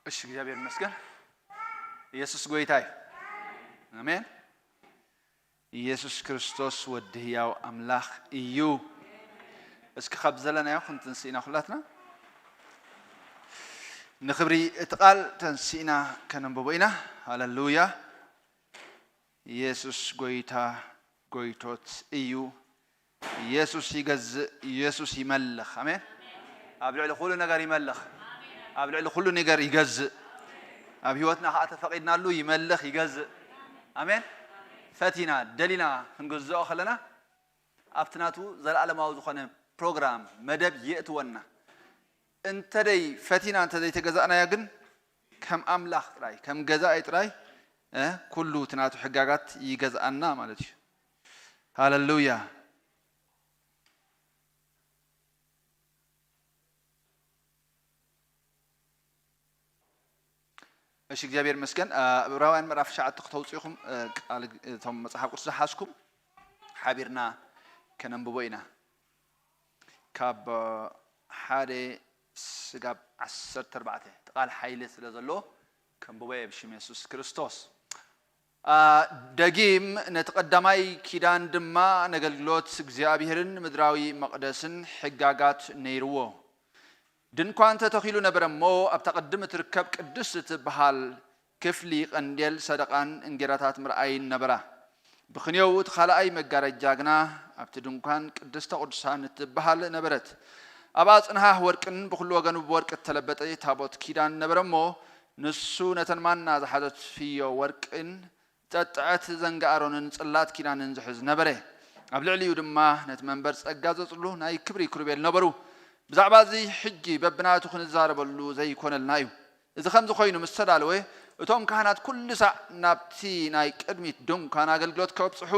እሺ እግዚአብሔር ይመስገን ኢየሱስ ጌታዬ አሜን ኢየሱስ ክርስቶስ ወዲ ሕያው አምላኽ እዩ እስኪ ካብ ዘለናዮ ክንትንስኢና ኩላትና ንኽብሪ እቲ ቃል ተንስኢና ከነንብቦ ኢና ሃሌሉያ ኢየሱስ ጌታ ጎይቶት እዩ ኢየሱስ ይገዝእ ኢየሱስ ይመልኽ አሜን ኣብ ልዕሊ ኩሉ ነገር ይመልኽ ኣብ ልዕሊ ኩሉ ነገር ይገዝእ ኣብ ህይወትና ከዓ ተፈቂድናሉ ይመልኽ ይገዝእ አሜን ፈቲና ደሊና ክንገዝኦ ከለና ኣብትናቱ ዘለዓለማዊ ዝኾነ ፕሮግራም መደብ የእትወና እንተደይ ፈቲና እንተደይ ተገዛእናያ ግን ከም ኣምላኽ ጥራይ ከም ገዛኢ ጥራይ ኩሉ ትናቱ ሕጋጋት ይገዛአና ማለት እዩ ሃሌሉያ እሺ እግዚአብሔር ይመስገን ዕብራውያን ምዕራፍ 9 ከተውጽኢኹም ቃል እቶም መጽሓፍ ቅዱስ ዝሓዝኩም ሓቢርና ከነንብቦ ኢና ካብ ሓደ ስጋብ 14 ቃል ሓይሊ ስለ ዘለዎ ከንብቦ ብሽም ኢየሱስ ክርስቶስ ደጊም ነተቀዳማይ ኪዳን ድማ ነገልግሎት እግዚአብሔርን ምድራዊ መቅደስን ሕጋጋት ነይርዎ ድንኳን ተተኺሉ ነበረሞ ኣብ ተቀድም ትርከብ ቅዱስ ትበሃል ክፍሊ ቀንዴል ሰደቃን እንጌራታት ምርአይን ነበራ ብኽንየው እቲ ካልኣይ መጋረጃ ግና ኣብቲ ድንኳን ቅድስተ ቅዱሳን ትበሃል ነበረት ኣብ ኣጽንሃ ወርቅን ብኩሉ ወገኑ ብወርቅ ተለበጠ ታቦት ኪዳን ነበረሞ ንሱ ነተንማና ዝሓዘት ፍዮ ወርቅን ተጥዕት ዘንጋሮንን ጽላት ኪዳንን ዝሕዝ ነበረ ኣብ ልዕሊኡ ድማ ነቲ መንበር ጸጋ ዘጽሉ ናይ ክብሪ ክሩቤል ነበሩ ብዛዕባ እዚ ሕጂ በብናቱ ክንዛረበሉ ዘይኮነልና እዩ እዚ ከምዚ ኮይኑ ምስ ተዳለወ እቶም ካህናት ኩሉ ሳዕ ናብቲ ናይ ቅድሚት ድንኳን ኣገልግሎት ከብጽሑ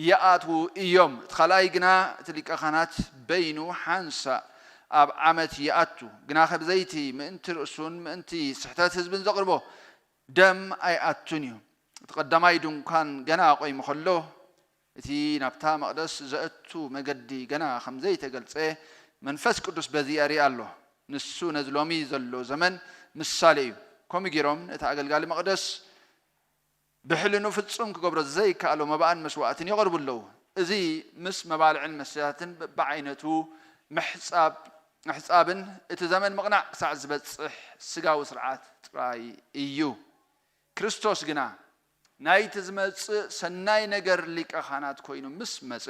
ይኣትዉ እዮም እቲ ካልኣይ ግና እቲ ሊቀ ካህናት በይኑ ሓንሳ ኣብ ዓመት ይኣቱ ግና ካብ ዘይቲ ምእንቲ ርእሱን ምእንቲ ስሕተት ህዝብን ዘቕርቦ ደም ኣይኣቱን እዩ እቲ ቀዳማይ ድንኳን ገና ቆይሙ ከሎ እቲ ናብታ መቕደስ ዘእቱ መገዲ ገና ከም ዘይተገልጸ መንፈስ ቅዱስ በዚ የርኢ ኣሎ ንሱ ነዚ ሎሚ ዘሎ ዘመን ምሳሌ እዩ ከምኡ ገይሮም ነቲ ኣገልጋሊ መቕደስ ብሕልኑ ፍጹም ክገብሮ ዘይከኣሎ መባእን መስዋዕትን የቕርቡ ኣለዉ እዚ ምስ መባልዕን መስተታትን በዓይነቱ ምሕፃብን እቲ ዘመን መቕናዕ ክሳዕ ዝበፅሕ ስጋዊ ስርዓት ጥራይ እዩ ክርስቶስ ግና ናይቲ ዝመጽእ ሰናይ ነገር ሊቀ ካህናት ኮይኑ ምስ መጸ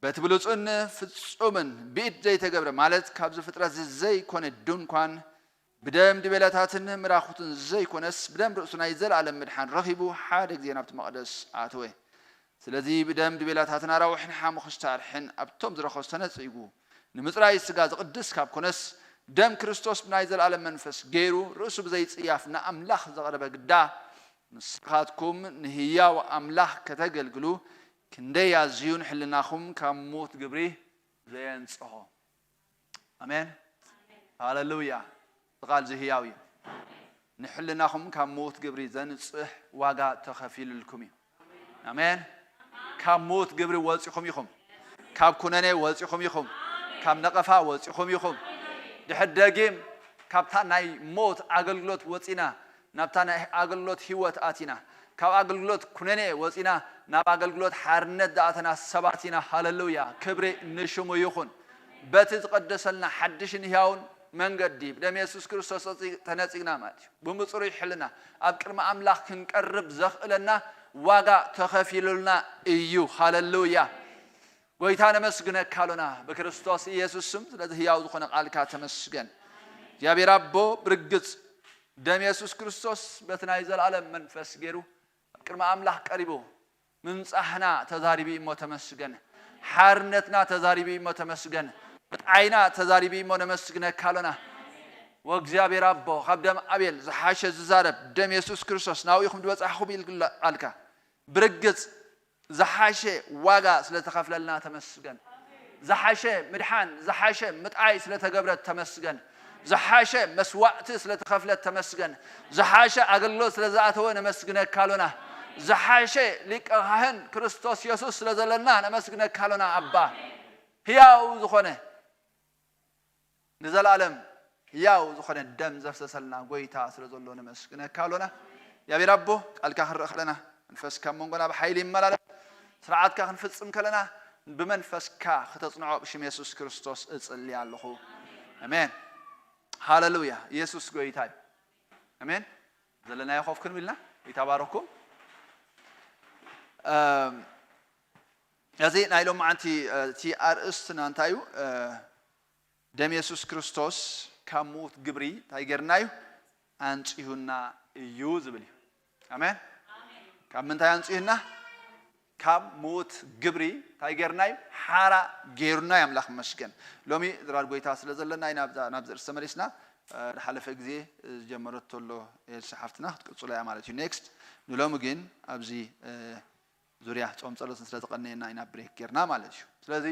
በቲ ብሉጽን ፍጹምን ብኢድ ዘይተገብረ ማለት ካብዚ ፍጥረት ዘይኮነ ድንኳን ብደም ድቤላታትን ምራኹትን ዘይኮነስ ብደም ርእሱ ናይ ዘለዓለም ምድሓን ረኺቡ ሓደ ግዜ ናብቲ መቕደስ ኣተወ ስለዚ ብደም ድቤላታትን ኣራዊሕን ሓሙኽስታርሕን ኣብቶም ዝረኸቡ ዝተነጽጉ ንምጽራይ ስጋ ዝቕድስ ካብ ኮነስ ደም ክርስቶስ ብናይ ዘለዓለም መንፈስ ገይሩ ርእሱ ብዘይጽያፍ ንኣምላኽ ዘቕረበ ግዳ ንስኻትኩም ንህያው ኣምላኽ ከተገልግሉ ክንደይ ኣዝዩ ንሕልናኹም ካብ ሞት ግብሪ ዘየንጽሖ ኣሜን ሃሌሉያ ቃል ዝህያው እዩ ንሕልናኹም ካብ ሞት ግብሪ ዘንጽሕ ዋጋ ተኸፊሉልኩም እዩ ኣሜን ካብ ሞት ግብሪ ወፂኹም ኢኹም ካብ ኩነኔ ወፂኹም ኢኹም ካብ ነቐፋ ወፂኹም ኢኹም ድሕር ደጊም ካብታ ናይ ሞት ኣገልግሎት ወፂና ናብታ ናይ ኣገልግሎት ህይወት ኣቲና ካብ ኣገልግሎት ኩነኔ ወፂና ናብ ኣገልግሎት ሓርነት ዳኣተና ሰባት ኢና ሃሌሉያ ክብሪ ንሽሙ ይኹን በቲ ዝቐደሰልና ሓድሽን ህያውን መንገዲ ብደም ኢየሱስ ክርስቶስ ተነጺግና ማለት እዩ ብምጽሩይ ሕልና ኣብ ቅድሚ ኣምላኽ ክንቀርብ ዘኽእለና ዋጋ ተኸፊሉልና እዩ ሃሌሉያ ጎይታ ነመስግነካ ኣሎና ብክርስቶስ ኢየሱስ ስም ስለዚ ህያው ዝኾነ ቃልካ ተመስገን እግዚአብሔር ኣቦ ብርግጽ ደም ኢየሱስ ክርስቶስ በቲ ናይ ዘለዓለም መንፈስ ገይሩ ኣብ ቅድሚ ኣምላኽ ቀሪቡ ምንጻሕና ተዛሪቢ እሞ ተመስገን ሓርነትና ተዛሪቢ እሞ ተመስገን ብጣዕና ተዛሪቢ እሞ ነመስግነካ ኣሎና ወእግዚአብሔር ኣቦ ካብ ደም ኣቤል ዝሓሸ ዝዛረብ ደም ኢየሱስ ክርስቶስ ናብኢኹም ድበጻሕኹም ኢልካ ቃልካ ብርግጽ ዝሓሸ ዋጋ ስለተኸፍለልና ተመስገን ዝሓሸ ምድሓን ዝሓሸ ምጣይ ስለተገብረት ተመስገን ዝሓሸ መስዋዕቲ ስለተኸፍለት ተመስገን ዝሓሸ ኣገልግሎት ስለዝኣተወ ነመስግነካ ኣሎና ዝሓሸ ሊቀ ካህን ክርስቶስ ኢየሱስ ስለዘለና ነመስግነካ ኣሎና ኣባ ህያው ዝኾነ ንዘላለም ያው ዝኾነ ደም ዘፍሰሰልና ጎይታ ስለዘሎ ንመስግነካ አሎና ያቤት አቦ ቃልካ ክረኽለና መንፈስካ መንጎና በኃይል ይመላለስ ስርዓትካ ክንፍጽም ከለና ብመንፈስካ ከተጽንዖ ብሽም ኢየሱስ ክርስቶስ እጽልይ ኣለኹ አሜን ሃሌሉያ ኢየሱስ ጎይታ አሜን ዘለና ይኸፍክን ቢልና ይተባረኩም ያዚ ናይሎም ማዓንቲ ቲ አርእስትና እንታዩ ደም ኢየሱስ ክርስቶስ ካሙት ግብሪ ታይገርናዩ አንጽዩና እዩ ዝብል አሜን ካብ ምንታይ አንጽዩና ካብ ሞት ግብሪ ታይገርናዩ ሓራ ጌሩና ያምላኽ መስገን ሎሚ ድራር ጎይታ ስለዘለና ናብ ዝርሰ መሪስና ሓለፈ ግዜ ጀመረተሎ የሰሓፍትና ክትቅጽሉ ያ ማለት እዩ ኔክስት ንሎም ግን ኣብዚ ዙርያ ጾም ጸሎት ስለተቀነየና ኢና ብሬክ ጌርና ማለት እዩ ስለዚ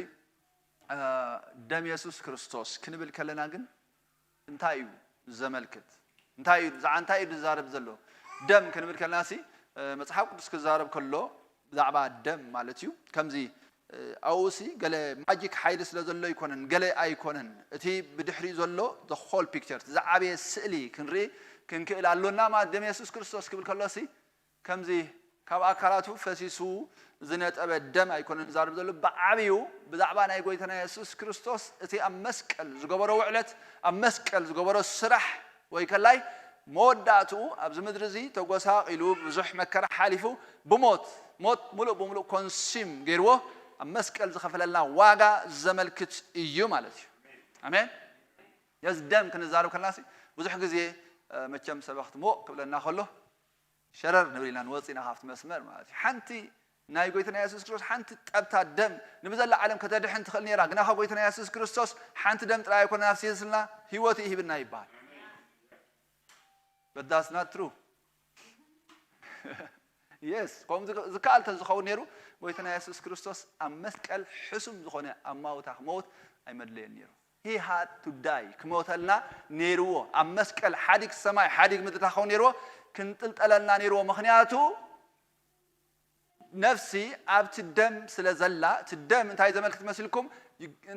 ደም ኢየሱስ ክርስቶስ ክንብል ከለና ግን እንታይ እዩ ዘመልክት እንታይ እዩ ዝዛረብ ዘሎ ደም ክንብል ከለናሲ መጽሓፍ ቅዱስ ክዛረብ ከሎ ብዛዕባ ደም ማለት እዩ ከምዚ ኣውሲ ገለ ማጂክ ሓይሊ ስለ ዘሎ ይኮነን ገለ ኣይኮነን እቲ ብድሕሪ ዘሎ the whole picture ዝዓበየ ስእሊ ክንክእል ኣሎና ማለት ደም ኢየሱስ ክርስቶስ ክብል ከሎሲ ከምዚ ካብ ኣካላቱ ፈሲሱ ዝነጠበ ደም ኣይኮነን ዝዛረብ ዘሎ ብዓብዩ ብዛዕባ ናይ ጎይታና ኢየሱስ ክርስቶስ እቲ ኣብ መስቀል ዝገበሮ ውዕለት ኣብ መስቀል ዝገበሮ ስራሕ ወይ ከላይ መወዳእቱ ኣብዚ ምድሪ እዚ ተጎሳቂሉ ብዙሕ መከራ ሓሊፉ ብሞት ሙሉእ ብምሉእ ኮንሱም ገይርዎ ኣብ መስቀል ዝኸፈለልና ዋጋ ዘመልክት እዩ ማለት እዩ አሜን የዝ ደም ክንዛረብ ከለናሲ ብዙሕ ግዜ መቸም ሰበኽት ሞ ክብለና ከሎ ሸረር ንብልና ንወፂና ካብቲ መስመር ማለት እዩ ሓንቲ ናይ ጎይታና ኢየሱስ ክርስቶስ ሓንቲ ጠብታ ደም ንብዘላ ዓለም ከተድሕን ትኽእል ነይራ ግና ካብ ጎይታና ኢየሱስ ክርስቶስ ሓንቲ ደም ጥራይ ኣይኮነ ናፍሲስልና ህይወት ይህብና ይባል but that's not true yes ቆም ዝካል ተዝኸውን ነይሩ ጎይታና ኢየሱስ ክርስቶስ ኣብ መስቀል ሕሱም ዝኾነ ኣማውታ ሞት ኣይመድለየን ነይሩ he had to die ክሞተልና ነይርዎ ኣብ መስቀል ሓዲግ ሰማይ ሓዲግ ምድር ተኸውን ነይርዎ ክንጥልጠለልና ነይርዎ ምኽንያቱ ነፍሲ ኣብቲ ደም ስለዘላ እቲ ደም እንታይ ዘመልክት መስልኩም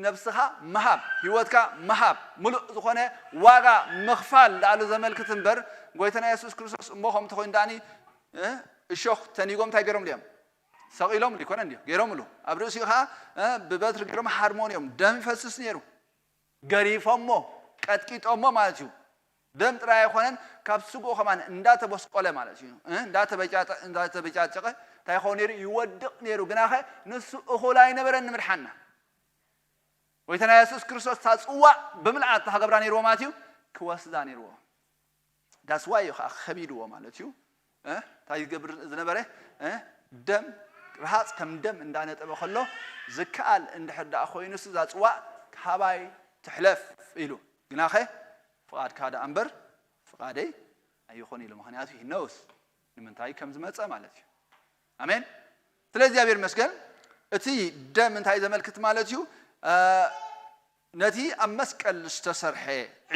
ነፍስኻ መሃብ ህይወትካ መሃብ ሙሉእ ዝኾነ ዋጋ ምኽፋል ላዕሉ ዘመልክት እምበር ጎይታና ኢየሱስ ክርስቶስ እሞኸም ተኾይኑ ዳኒ እሾኽ ተኒጎም እንታይ ገይሮም ድዮም ሰቂሎም ሊኮነን ድዮም ገይሮምሉ ኣብ ርእሲኡ ኸዓ ብበትሪ ገይሮም ሓርሞንዮም ደም ይፈስስ ነይሩ ገሪፎሞ ቀጥቂጦሞ ማለት እዩ ደም ጥራይ ኣይኮነን ካብ ስጉኡ ኸማን እንዳተበስቆለ ማለት እዩ እንዳተበጫጨቀ እንታይ ኸውን ነይሩ ይወድቕ ነይሩ ግናኸ ንሱ እኹል ኣይነበረን ንምድሓና ጎይታና ኢየሱስ ክርስቶስ ታጽዋዕ ብምልዓት ተሃገብራ ነይርዎ ማለት እዩ ክወስዳ ነይርዎ ዳስ ዋይ ኸዓ ኸቢድዎ ማለት እዩ እንታይ ዝገብር ዝነበረ ደም ረሃፅ ከም ደም እንዳነጠበ ከሎ ዝከኣል እንድሕር ዳኣ ኮይኑስ ዛጽዋዕ ካባይ ትሕለፍ ኢሉ ግናኸ ፍቓድካ ዳ እምበር ፍቓደይ ኣይኾን ኢሉ ምኽንያቱ ይነውስ ንምንታይ ከም ዝመፀ ማለት እዩ አሜን ስለዚ እግዚአብሔር ይመስገን እቲ ደም እንታይ ዘመልክት ማለት እዩ ነቲ ኣብ መስቀል ዝተሰርሐ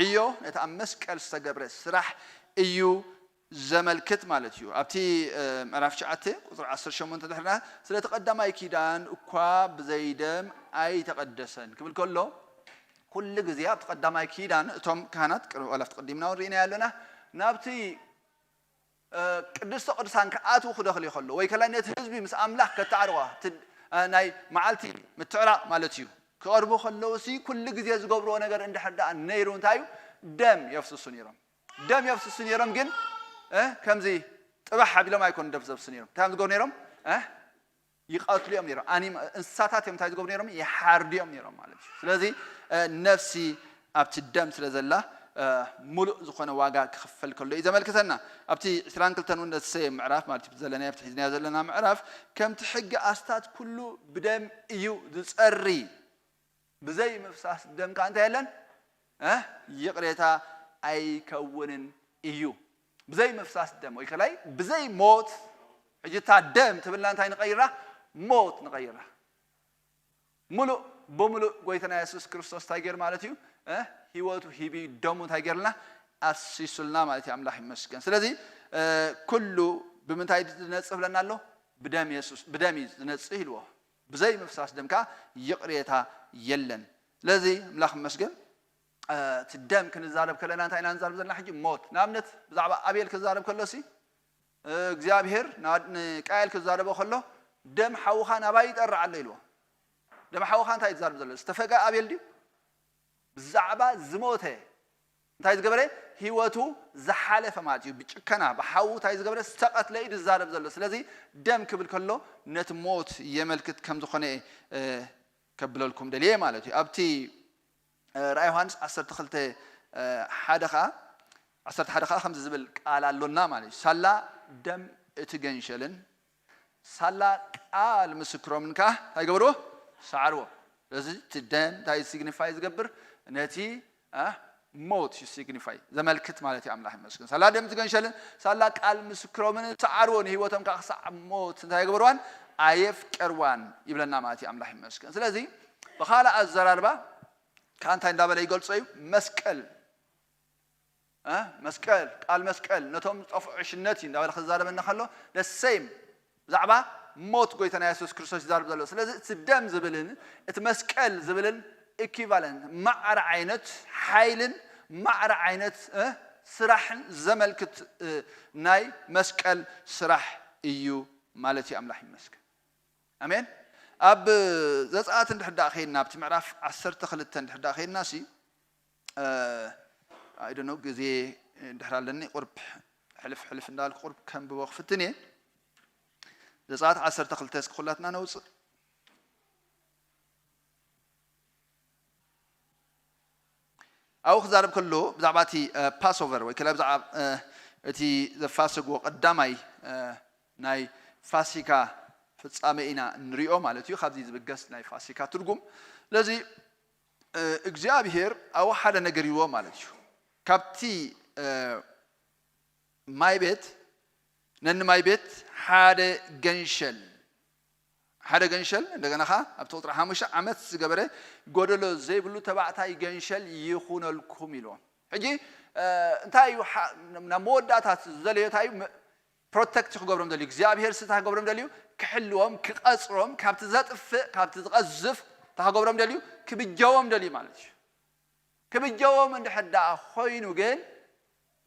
ዕዮ ነቲ ኣብ መስቀል ዝተገብረ ስራሕ እዩ ዘመልክት ማለት እዩ ኣብቲ ምዕራፍ 9 ቁጥር 18 ድሕርና ስለ ተቀዳማይ ኪዳን እኳ ብዘይደም ኣይተቀደሰን ክብል ከሎ ኩሉ ግዜ ኣብ ተቀዳማይ ኪዳን እቶም ካህናት ወላፍ ተቀዲምና ወሪና ያለና ናብቲ ቅድስተ ቅዱሳን ከኣትው ክደኽሉ ይኸሉ ወይ ከላይ ነቲ ህዝቢ ምስ ኣምላኽ ከተዓርዋ ናይ መዓልቲ ምትዕራቕ ማለት እዩ ክቐርቡ ከለውሲ ኩሉ ግዜ ዝገብርዎ ነገር እንድሕር ዳኣ ነይሩ እንታይ እዩ ደም የፍስሱ ነይሮም ግን ከምዚ ጥባሕ ሓቢሎም ኣይኮኑ ደም ዘፍስሱ ነይሮም እንታይ ዝገብሩ ነይሮም ይቀትልዮም ነይሮም እንስሳታት እዮም እንታይ ዝገብሩ ነይሮም ይሓርድዮም ነይሮም ማለት እዩ ስለዚ ነፍሲ ኣብቲ ደም ስለዘላ ሙሉእ ዝኾነ ዋጋ ክኽፈል ከሎ እዩ ዘመልክተና ኣብቲ 22 እውን ዘሰየ ምዕራፍ ማለት እዩ ዘለና ኣብቲ ሒዝናዮ ዘለና ምዕራፍ ከምቲ ሕጊ ኣስታት ኩሉ ብደም እዩ ዝፀሪ ብዘይ ምፍሳስ ደምካ እንታይ የለን ይቕሬታ ኣይከውንን እዩ ብዘይ ምፍሳስ ደም ወይ ከላይ ብዘይ ሞት ሕጂታ ደም ትብልና እንታይ ንቀይራ ሞት ንቀይራ ሙሉእ بملو قويتنا يسوع كريستوس تاجر مالتيو هيوتو هيبي دمو تاجرنا أسيسلنا مالتي أملاح مسكن سلذي كله بمنتهى نصف لنا له بدم يسوع بدم نصفه له بزي مفساس دمكا يقريتها يلن الذي أملاح مسكن تدم كنزارب كلنا أنت إنا نزارب زلنا حجي موت نامنت بزعبة أبيل كزارب كلسي እግዚአብሔር ቃየል ከዛረበ ከሎ ደም ሐውኻን አባይ ጠራ አለይሎ ደም ሐውኻን እንታይ ዝዛርብ ዘሎ ዝተፈጋ አቤል ዲ ብዛዕባ ዝሞተ እንታይ ዝገበረ ህይወቱ ዝሓለፈ ማለት እዩ ብጭከና በሐው እንታይ ዝገበረ ዝተቀትለ ኢድ ዝዛረብ ዘሎ ስለዚ ደም ክብል ከሎ ነት ሞት የመልክት ከም ዝኾነ ከብለልኩም ደልየ ማለት እዩ ኣብቲ ራእይ ዮሐንስ 12 ሓደኻ 11 خمس زبل قال لنا ማለት ሳላ ደም እትገንሸልን ሳላ ቃል ምስክሮም እንካ ታይገብሮ ሳዓርዎ ስለዚህ ትደም ታይ ሲግኒፋይ ዝገብር ነቲ ሞት ሲግኒፋይ ዘመልክት ማለት ያምላህ መስገን ሳላ ደም ትገንሸልን ሳላ ቃል ምስክሮምን ሳዓርዎን ህይወቶም ካክሳዕ ሞት ታይገብሮን አየፍ ቀርዋን ይብለና ማለት ያምላህ መስገን ስለዚህ በኋላ አዘራርባ ካንታ እንዳበለ ይገልጾይ መስቀል መስቀል ቃል መስቀል ነቶም ጣፍዕሽነት እንዳበለ خزاربنا خلو the same ዛዕባ ሞት ጎይተና ኢየሱስ ክርስቶስ ይዛርብ ዘሎ ስለዚህ ትደም ዝብልን እቲ መስቀል ዝብልን ኢኩቫለንት ማዕረ አይነት ኃይልን ማዕረ አይነት ስራሕን ዘመልክት ናይ መስቀል ስራሕ እዩ ማለት ያምላህ ይመስገን አሜን ኣብ ዘጻት እንድሕዳ ኸይና ኣብቲ ምዕራፍ 12 እንድሕዳ ኸይና ሲ I don't know ግዜ እንድሕራለኒ ቁርብ ሕልፍ እንዳል ቁርብ ከም በወኽፍትኔ ዘጻት 12 እስከ ነውጽ أو خزارب كله بزعباتي باسوفر وكلا بزعب تي زفاسق وقدامي ناي فاسيكا فتصامئنا نريو مالتيو خابزي زبقس ناي فاسيكا ترقم لذي اجزابهر أو حدا نقريوه مالتيو كابتي ماي بيت نن ماي بيت حدا جنشل حدا جنشل عندنا خا أبتوتر حامش عمت سجبره قدلو زي بلو تبعتها جنشل يخون الكوميلون هجي انتاي نمودات زليو تاي protect خبرهم دليو زيابير ستا خبرهم دليو كحلوهم كقصرهم كابت زطف كابت تقذف تا خبرهم دليو كبجوهم دليو مالش كبجوهم عند حدا خوينو جن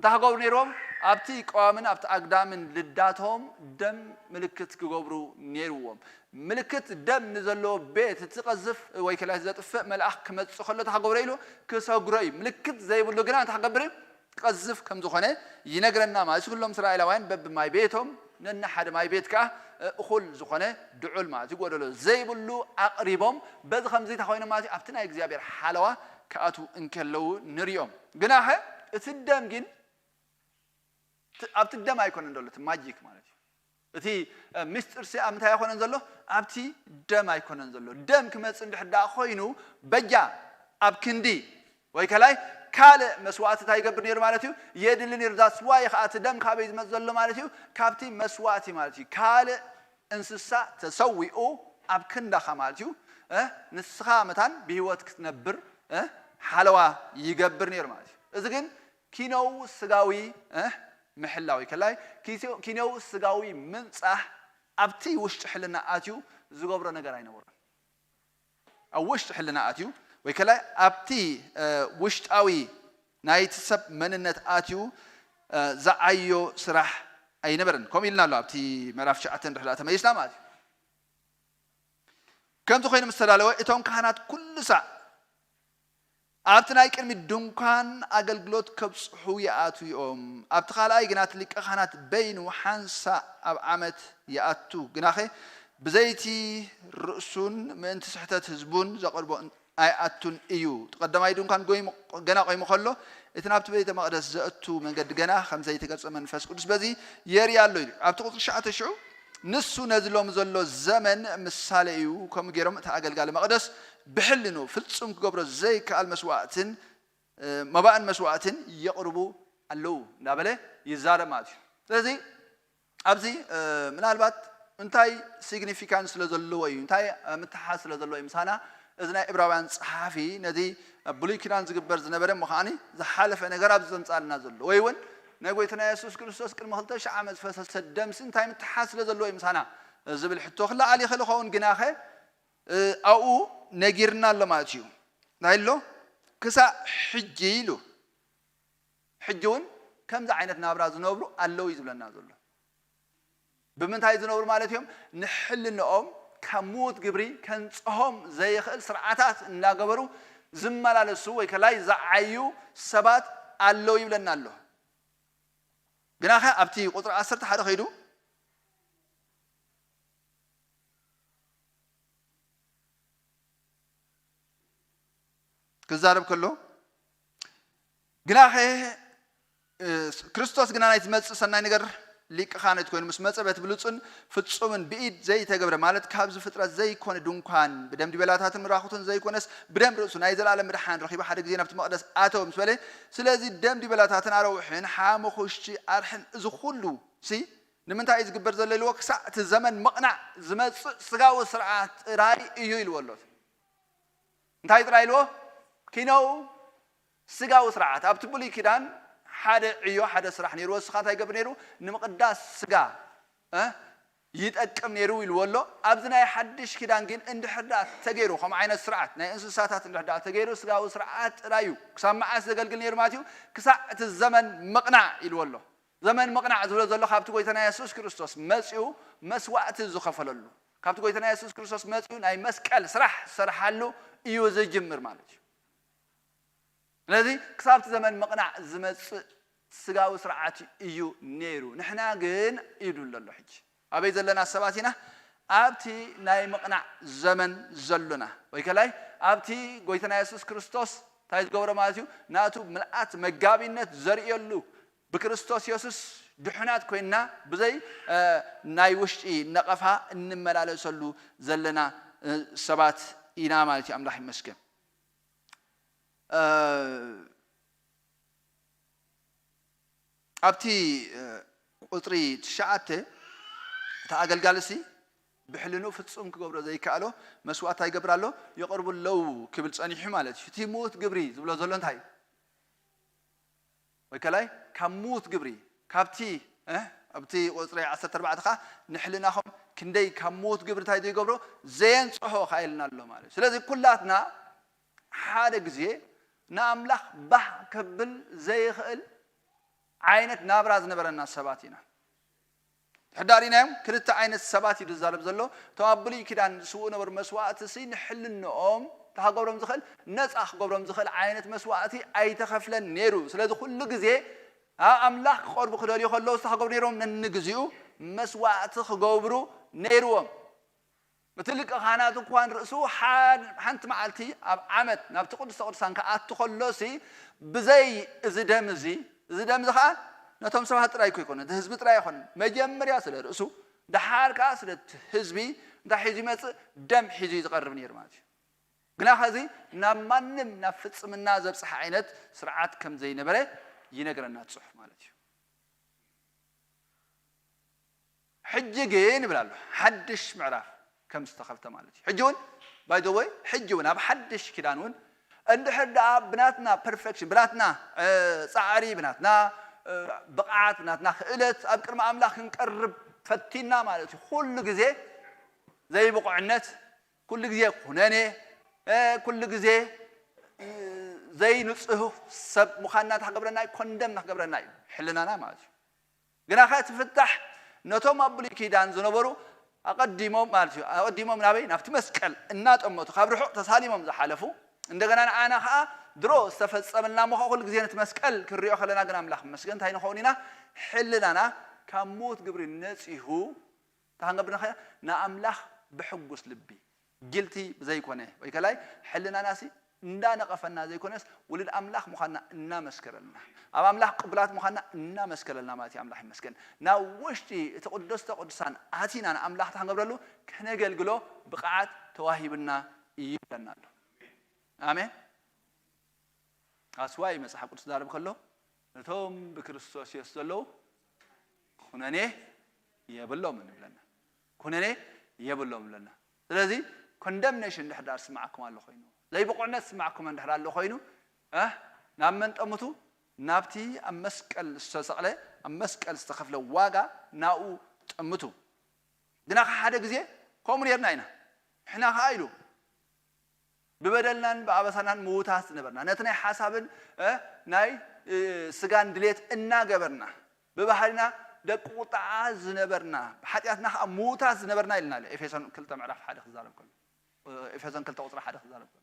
تا خبرهم نيروم أبتي قامن أبت أقدامن لداتهم دم ملكت كجبرو نيروهم ملكت دم نزلوا بيت تقذف ويكلا ذات فق ملأخ كم تخلط حقبريلو كساقري ملكت زي بقولوا جنات حقبري تقذف كم زخنة ينقرنا ما يسولهم إسرائيل وين بب ماي بيتهم نن حد ماي بيت كه أخول زخنة دعول ما تقولوا زي بقولوا أقربهم بس خمسة تخوينا ما أبتنا إجزابير حلوة كأتو إنكلو نريهم جناحه تدم جن أبت الدم أيكون ندلت ماجيك مالتي أتي مستر سي أمتى يكون نزله أبتي دم أيكون نزله دم كم تصند حدا خوينو بجا أبكندي ويكلاي كال مسوات تاي قبل مالتيو يدلني رزاس واي خات دم كابيز مزله مالتيو كابتي مسواتي مالتي كال انسسا تسوي أو أبكندا خمالتيو نسخة متان بهوت كتنبر حلوة يقبر نير مالتيو إذا كن كينو سجاوي محلاوي كلاي كينو سجاوي من صح أبتي وش حلنا آتيو زجبرنا نجارينا ورا أو وش حلنا آتيو وكلاي أبتي وش أوي نايت سب من النت آتيو زعيو سرح أي نبرن كم يلنا له أبتي مرافش عتن رحلات ما يسلم آتيو كم تخين مستدلوا إتهم كهنات كل ساعة أبتنا يكرم الدنكان أقلقلوت كبس حوياتو يوم أبتخال أي جنات لك أخنات بين وحنسا أب عمت يأتو جناخي بزيتي رأسون من تسحتات هزبون زقربو أي أتون إيو تقدم أي دنكان قوي جنا قوي مخلو إتنابت بيت مقدس زأتو من قد جنا خمسة يتقص من فاس قدس بزي يريالو أبتقول شعة شعو نسو نزلوا مزلوا الزمن مساليو كم جرم تأجل قال مقدس بحلنو فلسم قبر زي كالمسواتين مبان مسواتين يقربوا اللو نابله يزار ماتي لذي أبزي من البات انتاي significance لذلوا انتاي متحاس لذلوا إمسانا إذن إبراهيم صحافي ندي بوليكران زقبر زنبرم مخاني زحالف أنا قرب زنصار نازل ويون نقول تنا يسوع كريستوس كل مخلطش عمد فسدم سن تايم تحاس لذلوا إمسانا زبل حتى خلا علي خلوا خون جناخه أو نجيرنا لماتيو نايلو كسا حجيلو حجون كم ذا عينت نابرا زنوبرو ألو يزبلنا زلو بمن تاي زنوبرو مالتهم نحل النوم كموت قبري كان صهم زي خل سرعات لا قبرو زملا لسو ويكلاي زعيو سبات ألو يبلنا له جناها أبتي قطر أسرت حدا خيدو كزارب كله جناها كريستوس جناها يتمس سنة نجر ليك خانة تكون مسمى بتبلوتن فتشومن بيد زي تجبر مالت كابز فترة زي كون دونكان بدم دبلات هاتم راحتون زي كونس بدم رأسون عايز العالم رحان رخيبة حد جزينا بتمقدس آتو مسؤولة سلازي دم دبلات هاتن أروحين حام وخشي أرحن زخلو سي لمن تعيز جبر زل الوقت ساعة الزمن مقنع زمن سجاو سرعات راي يجيل والله نتايد راي لو كينو سجاو سرعات أبتبولي كدان حدا عيو حدا سرح نيرو سخاتا يقبر نيرو نمقداس سقا يتأكم نيرو الولو أبزنا يحدش كدان جين اند حدا تغيرو خم عين السرعات نا انسساتات اند حدا تغيرو سقا وسرعات رايو كسام عاس دقلقل نير ماتيو كساعة الزمن مقنع الولو زمن مقنع زولو زولو خابتو قويتنا يسوس كريستوس مسيو مسوعة الزخفلولو خابتو قويتنا يسوس كريستوس مسيو ناي مسكال سرحالو ايو زي جمر مالتي الذي كسبت زمن مقنع زمن سجاو سرعتي إيو نيرو نحنا جن يدل الله حج أبي زلنا السباتنا أبتي ناي مقنع زمن زلنا ويكلاي أبتي قويتنا يسوع كريستوس تايز قبر ماتيو ناتو ملأت مجابينة زريالو بكريستوس يسوع دحنات كوينا بزي ناي وشي نقفها نملالو سلو زلنا سبات إنا مالتي أملاح مسكن أبتي قطري تشعته تأجل جالسي بحلنو فتصوم كجبر زي كألو مسوات هاي جبرالو يقرب اللو كبلت أني حمالة شتي موت جبري زبلا زلون هاي وكلاي كموت جبري كابتي أبتي قطري عسى تربع دقة نحلناهم كندي كموت جبر تاي دي جبرو زين صحوا خايلنا له ماله سلازي كلاتنا حاد جزيه ناملخ به كبل زي خل عينت نابراز نبرنا سباتينا حدارينا كنت عينت سباتي دزالب زلو توابلي كدان سوء نبر مسوات سين حل النوم تحقبرم زخل نصح قبرم زخل عينت مسواتي اي تخفلن نيرو سلاذ كل غزي املاح قرب خدالي خلو تحقبر نيروم ننغزيو مسوات خغبرو نيروم مثلك خانات كوان رأسو حنت معلتي عمت نبت قدس قدسان كأت خلصي بزي زدم زخا نتوم سبعة رأي كيكون ده حزب رأي خون مجمر ياسر رأسو ده حال كاسر حزبي ده حزمة دم حزي تقرب نيرماتي قلنا هذه نمنم نفس من نازب صح عينت سرعات كم زي نبره ينقرنا تصح مالتي حجين بلالو حدش معرف كم استخفت مالتي حجون باي ذا واي حجون اب حدش كدانون عند حدا بناتنا بيرفكشن بناتنا صعري بناتنا بقعات بناتنا خلت ابقر ما املاك نقرب فتينا مالتي كل غزي زي بقعنت كل غزي كوناني كل غزي زي نصه سب مخانات حقبرنا كوندم حقبرنا حلنا مالتي غنا تفتح نتوم ابلي كيدان زنبرو أقدمهم مالتي أقدمهم نبي نفت مسكال النات أمته خبر حق تساليهم زحلفوا عندنا أنا خا دروس تفصلنا مخ كل جزينة مسكال كريو خلنا جنام لحم مسكن تاين خونينا حلنا كموت قبر الناس هو تهنقبنا خيا نأملح بحجوس لبي جلتي زي كونه ويكلاي حلنا ناسي ندانا قفنا زي كونس ولد أملاح مخنا إننا مسكرنا أما أملاح قبلات مخنا إننا مسكرنا ما تي أملاح مسكن ناوشتي تقدسان هاتينا أنا أملاح تهنقبرلو كنا قلقلو بقعات تواهبنا يبلنا له آمين أسواي مسح قدس دارب خلو نتوم بكريستوس يسلو كوناني يبلو من بلنا كوناني يبلو من لنا لذي condemnation نحضر سمعكم الله خينو زي بقولنا سمعكم نحضر الله خينو نامن تأمتو نابتي أمسكال استسقله أمسكال استخفله واقع ناو تأمتو دنا حدا جزء كم ريرنا هنا إحنا هايلو ببدلنا بأبسنا موتاس نبرنا نتنا حسابن ناي سجان دليت إننا جبرنا ببحرنا دقوطع زنبرنا حتياتنا موتاس زنبرنا إلنا إفسان كلتا معرف حدا خزالكم إفسان كلتا وطرح حدا خزالكم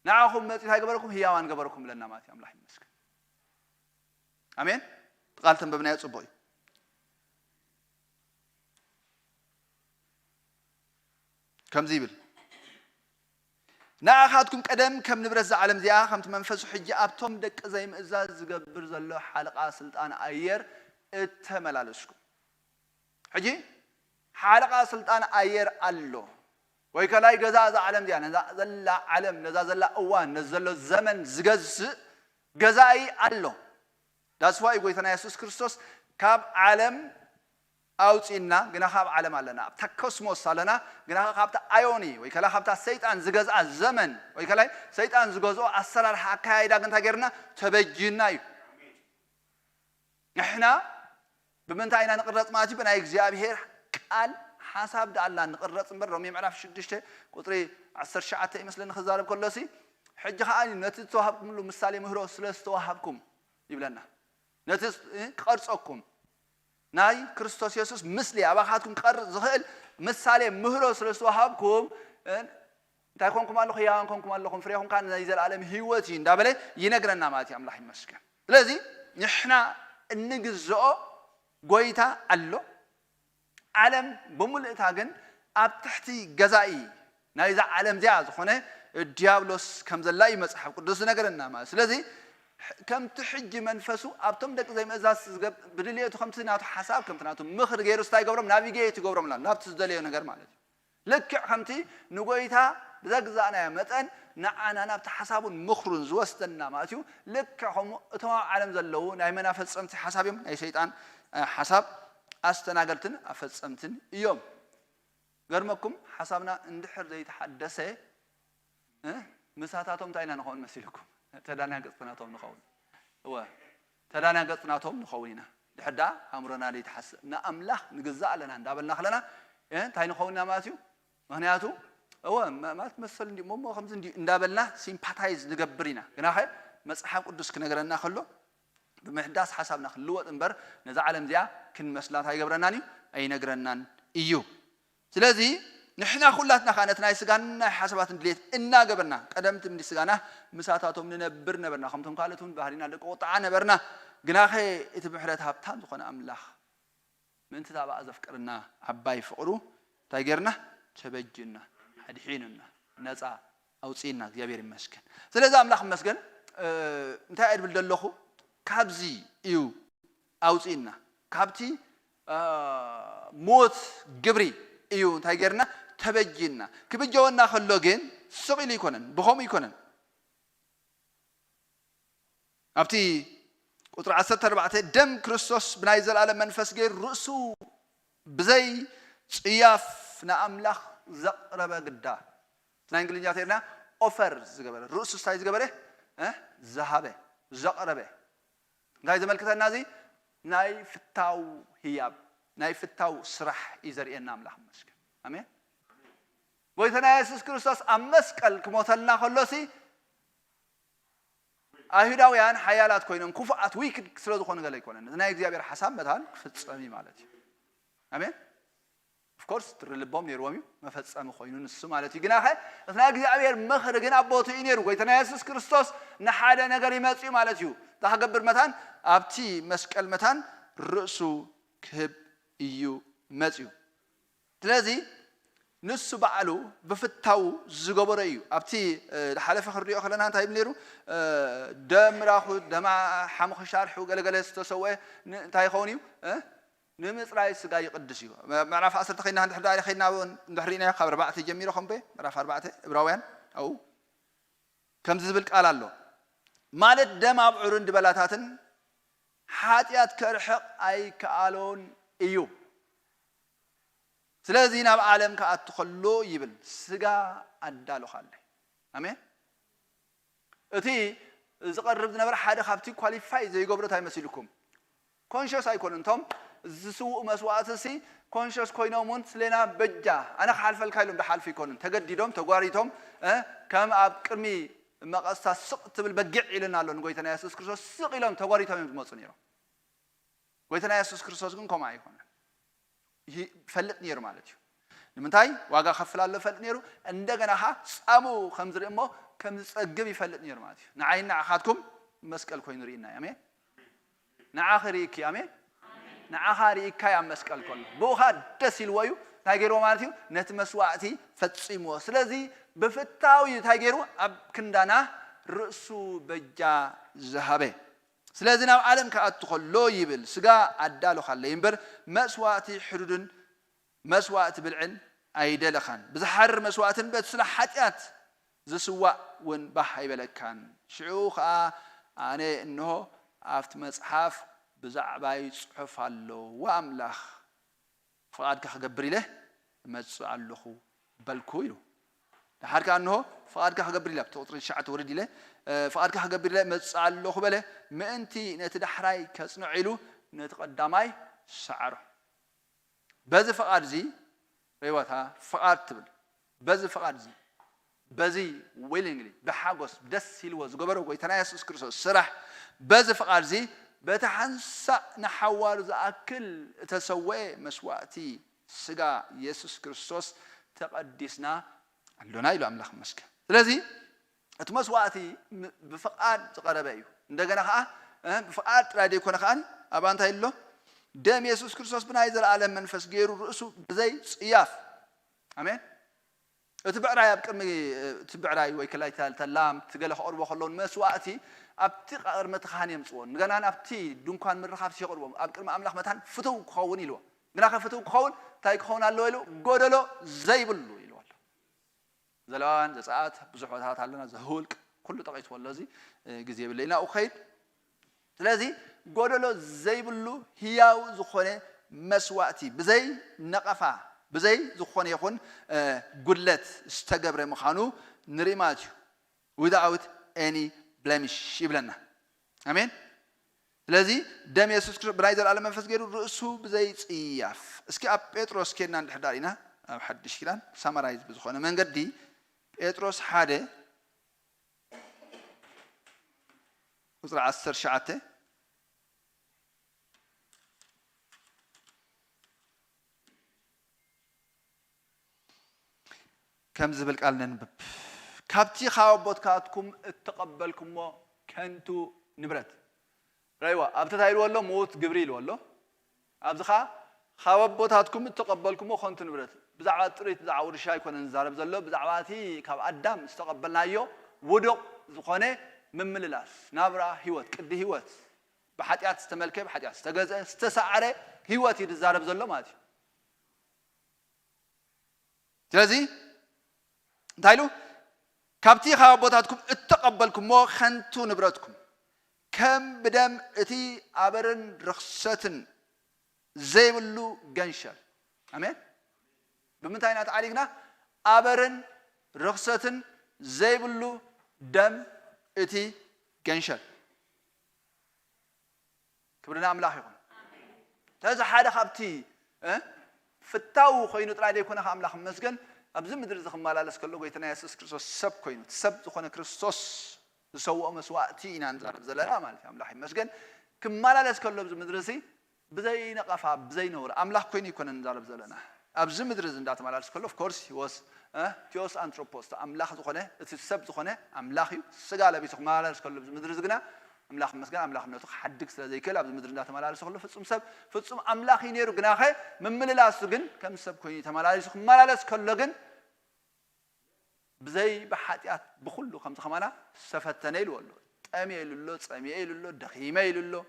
نعاهم متى هاي جبركم هي وان جبركم لنا ما تيام الله يمسك آمين قالتم ببناء صبوي كم زيبل نأخذكم قدم كم نبرز عالم زيها خمت منفس حجة أبتم دك زي مزاز قبر زلوا حلقة سلطان أير اتملالسكم حجي حلقة سلطان أير الله ويكلاي جزاز عالم زيها نزل عالم نزل أوان نزل الزمن زجز جزائي الله that's why قويتنا يسوع كريستوس كاب عالم أوتينا جنا خاب عالم علينا تكوسموس علينا جنا خاب تا أيوني ويكلا خاب تا سيطان زجاج الزمن ويكلا سيطان زجاجو أسرار حكاية دا كنت غيرنا تبجينا إحنا بمنتهينا نقرأت ما تبي بنا إجزاء بهير قال حسب دا الله نقرأت من رمي معرف شدشته قطري 10 شعات مثل نخزار بكل شيء حج خاني نتتوهبكم له مثالي مهرو سلستوهبكم يبلنا نتس قرصكم ناي كريستوس يسوس مثلي أباخاتكم قر زهل مثالي مهرو سلستوهبكم تايكونكم الله خيانكم الله فريهم كان نزل العالم هيوتي دابله ينقرنا ماتي الله يمسك لذي نحنا نجزء قويتا الله عالم بملئتها جن أبتحتي جزائي نايز عالم جاز خونه الديابلوس كم زلاي مسحب قدوس نقرنا ما لذي كم تحج منفسه أبتم دك زي ما إزاس بدلية خمسينات حساب كم تناتهم مخر غير استاي قبرم نافيجيت قبرم لا نابتس دلية نقر مالتي لك خمتي نقويتها بذاك زانا متن نعنا نابت حساب مخرن زوستنا ماتيو لك هم اتوا عالم زلو ناي منافس امتي حسابهم اي شيطان حساب استناغلتن افصمتن يوم غرمكم حسابنا اندحر زي تحدثه مساتاتهم تاينا نخون مسيلكم تدانا قصناتهم نخون هو تدانا قصناتهم نخونينا دحدا امرنا لي تحسب ناملاح نجزا لنا اندابلنا خلنا تاي نخوننا ماتيو مهنياتو هو ما تمثل دي مو خمس دي اندابلنا سيمباتايز نغبرينا غنا خير مصحف قدس كنغرنا خلو بمحداث حسابنا خلوت انبر نزا عالم زيا كن مسلات هيغبرناني اي نغرنان ايو ስለዚህ نحنا كلاتنا خانتنا يسغانا حسابات دليت እና ገበርና ቀደምት እንዲስጋና ምሳታቶም ንነብር ነበርና ከምቶም ካልቱን ባህሪና ለቆጣ ነበርና ግናኸ እቲ ብሕረት ሃብታም ዝኾነ አምላኽ ምን ተታባ ዘፍቅርና አባይ ፍቅሩ ታይገርና ተበጅና አድሒንና ነፃ አውጪና እግዚአብሔር ይመስገን ስለዚህ አምላኽ ይመስገን እንታይ አይብል ደለኹ ካብዚ እዩ አውጪና ካብቲ ሞት ግብሪ እዩ ታይገርና تبجينا كبجونا خلوجين سقيل يكونن بخوم يكونن أبتي قطر 14 دم كريستوس بنايزل على منفس غير رأسه بزي صياف نأملاخ زقربة قدا نانجلين جاتيرنا أوفر زقبره رأسه سايز قبره ذهبه زقربه غايز ملكة النازي ناي فتاو هياب ناي فتاو سرح إزرينا أملاخ مسك آمين ويتنا يسوع كريستوس أمسكال كموتلنا خلصي أهيداويان حيالات كوينن كفأت ويكد سلطة خون قال يكونن أنا يجزي حساب مثال فتسامي مالتي آمين of course ترلبهم يروميو ما فتسامي خوينن السم مالتي جناحه أنا يجزي مخرجنا أبوتي إنيرو ويتنا يسوع كريستوس نحدا نجاري ماتي مالتيو تحقبر مثلا أبتي مسكال مثلا رأسه كهب إيو ماتيو تلازي نسو بعلو بفتاو زغبريو ابتي حلف خريو خلنا انت يبليرو دم راخو دم حمخ شارحو غلغلس تسوي انت يخونيو نمصراي سغا يقدسيو معرف 10 تخينا عند حدا خينا ندحرينا خبر 4 جميرو خمبه معرف 4 ابراويان او كم زبل قال الله مالت دم ابعر اند بلاتاتن حاتيات كرحق اي كالون ايو ስለዚህ ናብ ዓለም ከአትخلو ይብል ስጋ አዳሉ ካለ አሜን እቲ ዝቀርብ ዝነበረ ሓደ ካብቲ ኳሊፋይ ዘይገብሮት አይመስልኩም ኮንሽስ አይኮንንቶም ዝስውኡ መስዋዕትሲ ኮንሽስ ኮይኖምን ስለና በጃ ኣነ ሓልፈልካ ኢሎም ደሓልፍ ይኮኑን ተገዲዶም ተጓሪቶም ከም ኣብ ቅድሚ መቐስታ ስቕ ትብል በጊዕ ኢልና ኣሎ ንጎይታና ኢየሱስ ክርስቶስ ስቕ ኢሎም ተጓሪቶም ዝመፁ ነይሮም ጎይታና ኢየሱስ ክርስቶስ ግን ከምኡ ኣይኮነን ይፈልጥ ነይሩ ማለት እዩ ንምንታይ ዋጋ ከፍል ኣሎ ፈልጥ ነይሩ እንደገና ጻሙ ከም ዝርኢ እሞ ከም ዝጸግብ ይፈልጥ ነይሩ ማለት እዩ ንዓይና ኣኻትኩም መስቀል ኮይኑ ርኢና ኣሜን ንዓኸሪኪ ኣሜን ንዓኻሪካ ያ መስቀል ኮሎ ብኡኻ ደስ ኢልወዩ እንታይ ገይርዎ ማለት እዩ ነቲ መስዋዕቲ ፈጺምዎ ስለዚ ብፍታዊ እንታይ ገይሩ ኣብ ክንዳና ርእሱ በጃ ዝሃበ ስለዚ ናብ ዓለም ከኣቱ ከሎ ይብል ስጋ ኣዳሎ ካለይ እምበር መስዋዕቲ ሕዱድን መስዋዕቲ ብልዕን ኣይደለኻን ብዝሓርር መስዋዕትን በስለ ሓጢኣት ዝስዋዕ ውን ባህ ኣይበለካን ሽዑ ከዓ ኣነ እንሆ ኣብቲ መጽሓፍ ብዛዕባይ ጽሑፍ ኣሎ ወኣምላኽ ፍቓድካ ክገብር ኢለ መጽእ ኣለኹ በልኩ ኢሉ ድሓርካ እንሆ ፍቓድካ ክገብር ኢለ ብቁጥሪ 9 ወርድ ኢለ ፍቓድካ ክገብር ኢለ መጽእ ኣለኹ በለ ምእንቲ ነቲ ዳሕራይ ከጽንዕ ኢሉ ነቲ ቀዳማይ ሰዓሮ በዚ ፍቓድ እዚ ረይወታ ፍቓድ ትብል በዚ ፍቓድ እዚ በዚ ዊሊንግሊ ብሓጎስ ደስ ኢልዎ ዝገበሮ ጎይታና ኢየሱስ ክርስቶስ ስራሕ በዚ ፍቓድ እዚ በቲ ሓንሳእ ንሓዋሩ ዝኣክል እተሰወየ መስዋዕቲ ስጋ ኢየሱስ ክርስቶስ ተቐዲስና ኣሎና ኢሉ ኣምላኽ መስገን ስለዚ እቲ መስዋዕቲ ብፍቓድ ዝቐረበ እዩ እንደገና ከዓ ብፍቓድ ጥራይ ደይኮነ ከዓ ኣብ እንታይ ኢሎ ደም ኢየሱስ ክርስቶስ ብናይ ዘለዓለም መንፈስ ገይሩ ርእሱ ብዘይ ጽያፍ ኣሜን እቲ ብዕራይ ኣብ ቅድሚ እቲ ብዕራይ ወይ ከላይ ተላም ትገለ ከቕርቦ ከለውን መስዋዕቲ ኣብቲ ቅድሚ ካህን የምፅዎን ንገና ኣብቲ ድንኳን ምርኻብ ሲቐርቦም ኣብ ቅድሚ ኣምላኽ መታን ፍቱው ክኸውን ኢልዎ ግና ፍቱው ክኸውን እንታይ ክኸውን ኣለዎ ኢሉ ጎደሎ ዘይብሉ ኢልዎ ኣሎ ዘለዋን ዘፀኣት ብዙሕ ቦታታት ኣለና ዘህውልቅ ኩሉ ጠቒስዎ ኣሎ እዚ ግዜ የብለ ኢና ውኸይድ ስለዚ ጎደሎ ዘይብሉ ህያው ዝኾነ መስዋዕቲ ብዘይ ነቐፋ ብዘይ ዝኾነ ይኹን ጉድለት ዝተገብረ ምዃኑ ንርኢ ማለት እዩ without any blemish ይብለና ኣሜን ስለዚ ደም ኢየሱስ ክርስቶስ ብናይ ዘለዓለም መንፈስ ገይሩ ርእሱ ብዘይ ጽያፍ እስኪ ኣብ ጴጥሮስ ኬድና እንድሕዳር ኢና ኣብ ሓድሽ ኪዳን ሳማራይዝ ብዝኾነ መንገዲ ጴጥሮስ 1 ቁጥሪ 19 كم زبل قال ننبب كابتي خاوبوتكاتكم اتقبلكمو كنتو نبرت رايوا ابتتايلو والله موت جبريل والله ابزخا خاوبوتاتكم اتقبلكمو كنتو نبرت بزعوا طريت بزعوا ورشا يكون نزارب زلو بزعواتي كاب ادم استقبلنايو ودق زخونه ممللاس نابرا هيوت قد هيوت بحطيات استملكه بحطيات استغزه استسعره هيوت يدزارب زلو ماتي ስለዚህ ታይሉ ካብቲ ሓቦታትኩም እተቀበልኩም ሞ خنቱ ንብረትኩም ከም ብደም እቲ አበርን ርኽሰትን ዘይብሉ ገንሸል አሜን በምንታይና ተዓሊግና አበርን ርኽሰትን ዘይብሉ ደም እቲ ገንሸል ክብርና አምላኽ ይሁን ተዛ ሓደ ካብቲ ፍታው ኮይኑ ጥራይ ደይኮነ አምላኽ መስገን ኣብዚ ምድሪ ዝኽመላለስ ከሎ ጎይታና ኢየሱስ ክርስቶስ ሰብ ኮይኑ ሰብ ዝኾነ ክርስቶስ ዝሰውኦ መስዋዕቲ ኢና ንዛረብ ዘለና ማለት አምላኽ ይመስገን ክመላለስ ከሎ ኣብዚ ምድሪ እዚ ብዘይ ነቐፋ ብዘይ ነውር አምላኽ ኮይኑ ይኮነ ንዛረብ ዘለና ኣብዚ ምድሪ እንዳተመላለስ ከሎ ኦፍ ኮርስ ሂ ዋስ ቲዮስ አንትሮፖስ አምላኽ ዝኾነ እቲ ሰብ ዝኾነ አምላኽ እዩ ስጋ ለቢሱ ክመላለስ ከሎ ኣብዚ ምድሪ ዝግና አምላኽ መስገን አምላኽነቱ ሓድግ ስለ ዘይከል ኣብዚ ምድሪ እንዳተመላለስ ከሎ ፍጹም ሰብ ፍጹም አምላኽ ይነሩ ግናኸ መምልላሱ ግን ከም ሰብ ኮይኑ ተመላለሱ ክመላለስ ከሎ ግን بزي بحاتيات بخلو خمسة خمانا سفتني له طمي له صمي له دخيمي له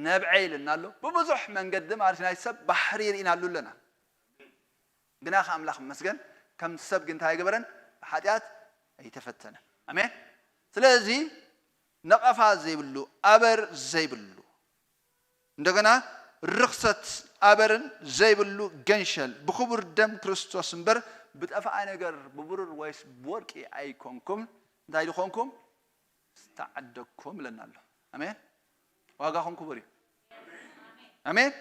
نبعي لنا له ببزح من قدم عارفين هاي سب بحرير إن له لنا جناح أملاخ مسجن كم سب جنت هاي جبرن بحاتيات أي تفتنا أمين سلازي نقفها زي بلو أبر زي بلو ندقنا رخصة أبرن زي بلو جنشل بخبر دم كريستوس مبر بتأفع نجار ببرر ويس بوركي أيكونكم دايلو خونكم استعدكم لنا الله أمين واقعهم كبري أمين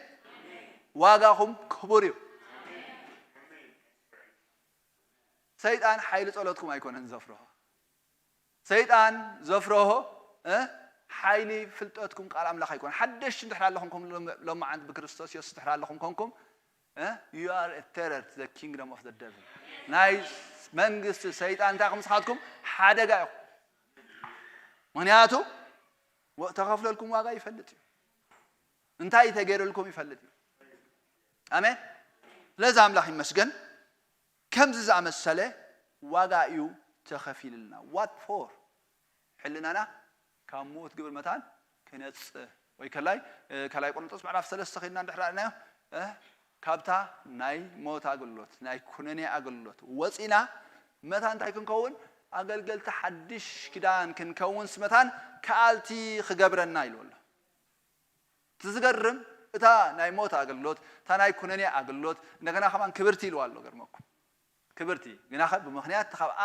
ዋጋኹም ክቡር እዩ ሰይጣን ሓይሊ ጸሎትኩም ኣይኮነን ዘፍርሆ ሰይጣን ዘፍርሆ ሓይሊ ፍልጠትኩም ቃል ኣምላኽ ኣይኮነን ሓደሽ እንድሕር ኣለኹም ሎማዓንት ብክርስቶስ ኢየሱስ እንድሕር ኣለኹም ኮንኩም you are a terror to the kingdom of the devil ናይ መንግስቲ ሰይጣን እንታይ ከምስኻትኩም ሓደጋ ኢኹም ምክንያቱ ተኸፍለልኩም ዋጋ ይፈልጥ እዩ እንታይ ተገይረልኩም ይፈልጥ እዩ አሜን ለዛ አምላኽ ይመስገን ከምዚ ዝኣመሰለ ዋጋ እዩ ተኸፊልልና what for ሕልናና ካብ ሞት ግብር መታን ክነጽህ ወይ ከላይ ቆሮንቶስ ምዕራፍ 3 ኸይና እንድሕራናዮ ካብታ ናይ ሞት አገልግሎት ናይ ኩነኔ አገልግሎት ወፂና መታ እንታይ ክንከውን አገልገልቲ ሓድሽ ኪዳን ክንከውን ስመታን ከአልቲ ክገብረና ኢሉላ ትዝገርም እታ ናይ ሞት አገልግሎት ታ ናይ ኩነኔ አገልግሎት እንደገና ከማን ክብርቲ ይልዋሎ ገርመኩም ክብርቲ ግና ኸ ብምኽንያት ተኻብኣ